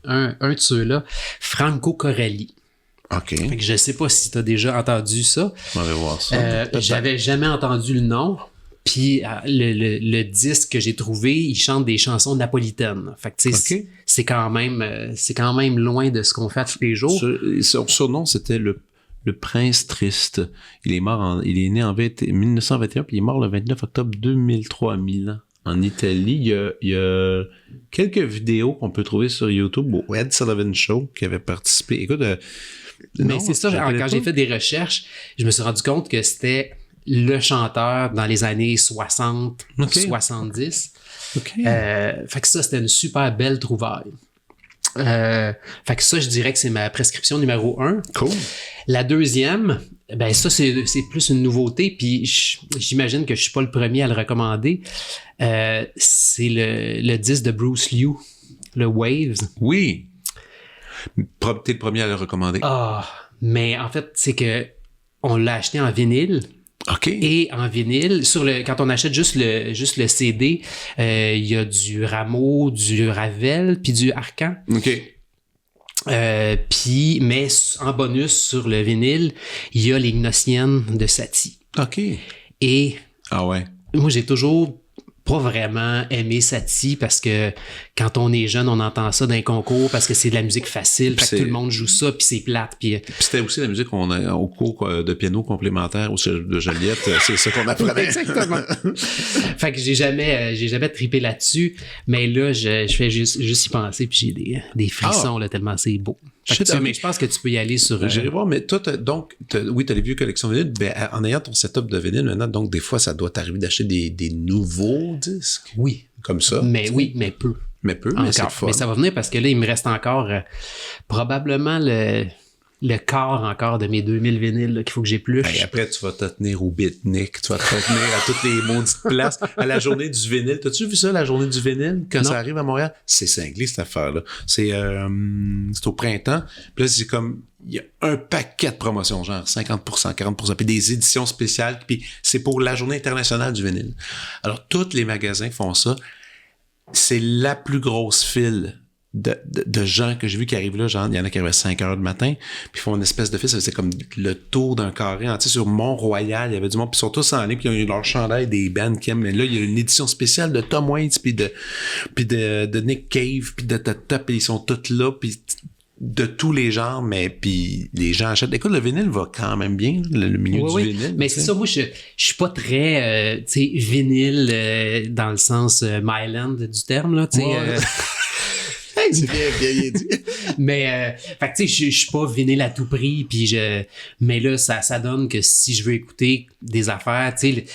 un de ceux-là, Franco Corelli. OK. Fait que je sais pas si tu as déjà entendu ça. On va voir ça. J'avais jamais entendu le nom. Puis le disque que j'ai trouvé, il chante des chansons napolitaines. Fait que tu sais, c'est quand même loin de ce qu'on fait tous les jours. Son surnom, c'était le Prince Triste. Il est né en 1921, puis il est mort le 29 octobre 2003 à Milan. En Italie, il y a quelques vidéos qu'on peut trouver sur YouTube au Ed Sullivan Show qui avait participé. Écoute, mais c'est ça, quand j'ai fait des recherches, je me suis rendu compte que c'était le chanteur dans les années 60, 70. Fait que ça, c'était une super belle trouvaille. Fait que ça, je dirais que c'est ma prescription numéro 1. Cool. La deuxième, ben ça, c'est plus une nouveauté, puis j'imagine que je suis pas le premier à le recommander. C'est le disque de Bruce Liu, le Waves. Oui. T'es le premier à le recommander. Ah, mais en fait, c'est que on l'a acheté en vinyle. OK. Et en vinyle, quand on achète juste le CD, il y a du Rameau, du Ravel, puis du Arcan. OK. Mais en bonus sur le vinyle, il y a les Gnossiennes de Satie. OK. Et ah ouais. Moi, j'ai toujours pas vraiment aimé Satie parce que quand on est jeune, on entend ça dans les concours parce que c'est de la musique facile, fait que tout le monde joue ça, puis c'est plate. Puis c'était aussi la musique qu'on a au cours de piano complémentaire au Cégep de Joliette, c'est ça qu'on apprenait. Exactement. Fait que j'ai jamais trippé là-dessus, mais là, je fais juste y penser, puis j'ai des frissons là, tellement c'est beau. Mais je pense que tu peux y aller sur... J'irai voir, mais toi, oui, t'as les vieux collections de vinyle, ben, en ayant ton setup de vinyle maintenant, donc des fois, ça doit t'arriver d'acheter des nouveaux disques. Oui. Comme ça. Mais oui, mais peu. Mais c'est fun. Mais ça va venir parce que là, il me reste encore probablement le quart encore de mes 2000 vinyles qu'il faut que j'épluche. Et après, tu vas te tenir au Beatnik, tu vas te tenir à toutes les maudites places, à la journée du vinyle. T'as-tu vu ça, la journée du vinyle, quand ça arrive à Montréal? C'est cinglé, cette affaire-là. C'est au printemps. Puis là, c'est comme, il y a un paquet de promotions, genre 50%, 40%, puis des éditions spéciales, puis c'est pour la journée internationale du vinyle. Alors, tous les magasins font ça. C'est la plus grosse file de gens que j'ai vu qui arrivent là, genre, il y en a qui arrivent à 5 heures du matin, puis ils font une espèce de file, c'est comme le tour d'un carré entier sur Mont-Royal, il y avait du monde, puis ils sont tous en ligne, puis ils ont eu leur chandail des bands qui aiment, mais là, il y a une édition spéciale de Tom Waits, puis de Nick Cave, puis de Tata, puis ils sont tous là, puis de tous les genres, mais puis les gens achètent. Écoute, le vinyle va quand même bien, le milieu du vinyle. Mais c'est ça, moi, je suis pas très, tu sais, vinyle dans le sens Myland du terme, là, tu sais. C'est bien dit. Mais, fait que tu sais, je suis pas vinyle à tout prix, puis mais là, ça donne que si je veux écouter des affaires, tu sais,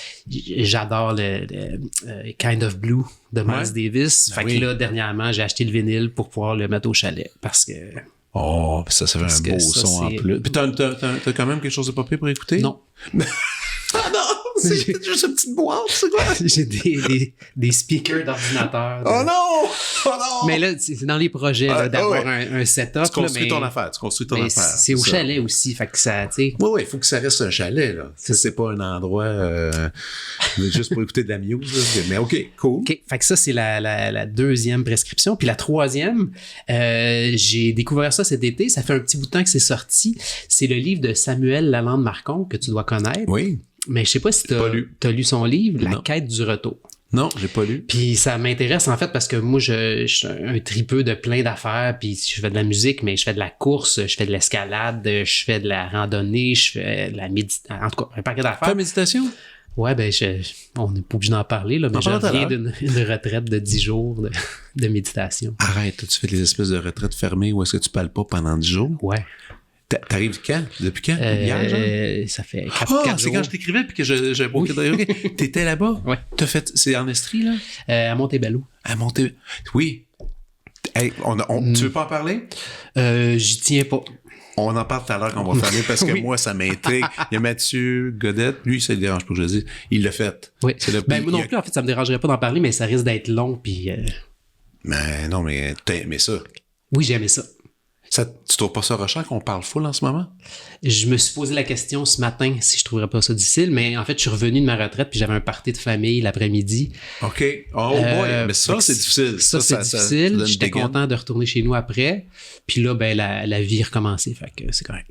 j'adore le Kind of Blue de Miles Davis. Fait que là, dernièrement, j'ai acheté le vinyle pour pouvoir le mettre au chalet, parce que... Oh, ça fait un beau son en plus. Puis t'as quand même quelque chose de pas pire pour écouter? Non. Ah non! C'est juste une petite boîte, c'est quoi? J'ai des speakers d'ordinateur. Oh non! Oh non! Mais là, c'est dans les projets d'avoir un setup. Tu construis ton affaire. C'est au chalet aussi, fait que ça, tu sais... Oui, il faut que ça reste un chalet, là. C'est pas un endroit juste pour écouter de la musique. Mais OK, cool. OK, fait que ça, c'est la deuxième prescription. Puis la troisième, j'ai découvert ça cet été. Ça fait un petit bout de temps que c'est sorti. C'est le livre de Samuel Lalande-Marcon, que tu dois connaître. Oui. Mais je sais pas si Pas lu. t'as lu son livre, La Non. quête du retour. Non, j'ai pas lu. Puis ça m'intéresse en fait parce que moi, je suis un tripeux de plein d'affaires. Puis je fais de la musique, mais je fais de la course, je fais de l'escalade, je fais de la randonnée, je fais de la méditation. En tout cas, un paquet d'affaires. Fais méditation? Ouais, ben, on n'est pas obligé d'en parler, là, mais On je parle tout à reviens l'heure. d'une retraite de 10 jours de méditation. Arrête, tu fais des espèces de retraites fermées où est-ce que tu parles pas pendant 10 jours? Ouais. T'arrives quand? Depuis quand? Hier, genre? Ça fait 4 Ah, c'est jours. quand je t'écrivais puis que j'ai booké de... OK. T'étais là-bas? Ouais. T'as fait... C'est en Estrie, là? À Montebello. À Monté... Oui. Hey, tu veux pas en parler? J'y tiens pas. On en parle tout à l'heure quand on va fermer parce que Oui. moi, ça m'intrigue. Il y a Mathieu Godette. Lui, ça ne dérange pas que je le dise. Il l'a fait. Oui. C'est le- Ben, moi il y non a- plus, en fait, ça me dérangerait pas d'en parler, mais ça risque d'être long. Puis, Mais non, mais t'as aimé ça. oui, j'ai aimé ça. Tu trouves pas ça rushant qu'on parle full en ce moment? Je me suis posé la question ce matin si je trouverais pas ça difficile, mais en fait, je suis revenu de ma retraite puis j'avais un party de famille l'après-midi. OK. Oh boy, mais ça, fait que c'est difficile. Ça, c'est difficile. donne J'étais des gaines. content de retourner chez nous après. Puis là, ben, la vie est recommencée. Fait que c'est correct.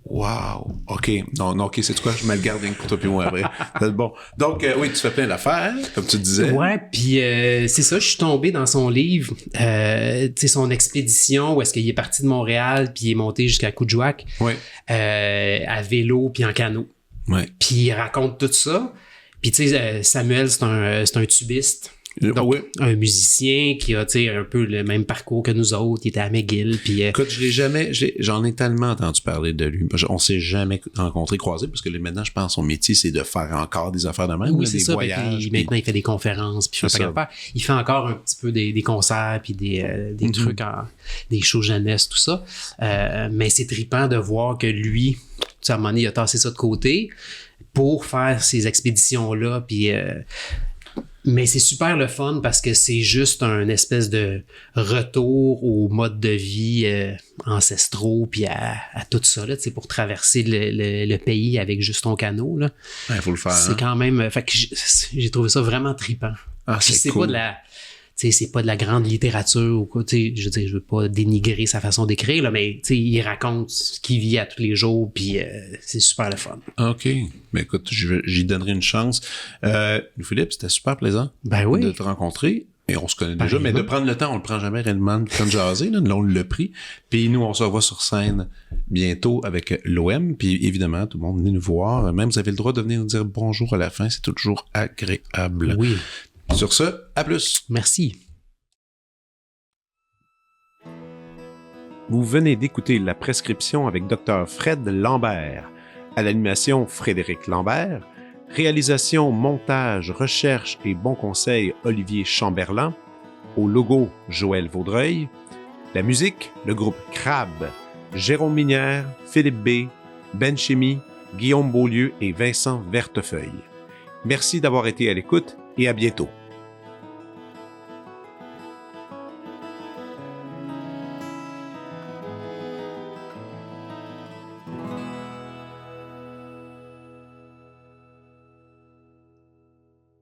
Wow. OK. Non, OK, c'est quoi? Je me le garde rien que pour toi puis moi après. C'est bon. Donc, oui, tu fais plein d'affaires, comme tu disais. Ouais, puis c'est ça, je suis tombé dans son livre, tu sais, son expédition, où est-ce qu'il est parti de Montréal, puis il est monté jusqu'à Coudjouac, Oui. à vélo, puis en canot. Ouais. Puis il raconte tout ça. Puis tu sais, Samuel, c'est un tubiste. Donc, oui. un musicien qui a, tu sais, un peu le même parcours que nous autres. Il était à McGill, puis... Écoute, j'en ai tellement entendu parler de lui. On s'est jamais rencontré, croisé, parce que maintenant, je pense, son métier, c'est de faire encore des affaires de même, oui, là, c'est des ça. voyages. Puis, puis- maintenant, il fait des conférences, puis C'est ça. il fait encore un petit peu des concerts, puis des Mm-hmm. trucs, des shows jeunesse, tout ça. Mais c'est trippant de voir que lui, tu sais, à un moment donné, il a tassé ça de côté pour faire ces expéditions-là, puis... mais c'est super le fun parce que c'est juste un espèce de retour au mode de vie ancestraux puis à tout ça là, tu sais, pour traverser le pays avec juste ton canot là. Il faut le faire. C'est hein. quand même, fait que j'ai trouvé ça vraiment trippant. Ah, Puis c'est c'est cool. pas de la, tu sais, c'est pas de la grande littérature ou quoi, tu sais, je veux dire, je veux pas dénigrer sa façon d'écrire là, mais tu sais, il raconte ce qu'il vit à tous les jours puis c'est super le fun. OK. Mais écoute, j'y donnerai une chance. Philippe, c'était super plaisant Ben oui. de te rencontrer. Et on se connaît déjà, Pareillement. mais de prendre le temps, on le prend jamais réellement le temps de jaser. Là, on l'a pris. Puis nous, on se revoit sur scène bientôt avec l'OM. Puis évidemment, tout le monde venez nous voir. Même vous avez le droit de venir nous dire bonjour à la fin. C'est toujours agréable. Oui. Sur ce, à plus. Merci. Vous venez d'écouter La Prescription avec Dr. Fred Lambert. À l'animation, Frédéric Lambert. Réalisation, montage, recherche et bons conseils, Olivier Chamberlain. Au logo, Joël Vaudreuil. La musique, le groupe Crabe. Jérôme Minière, Philippe B., Ben Chimie, Guillaume Beaulieu et Vincent Vertefeuille. Merci d'avoir été à l'écoute et à bientôt.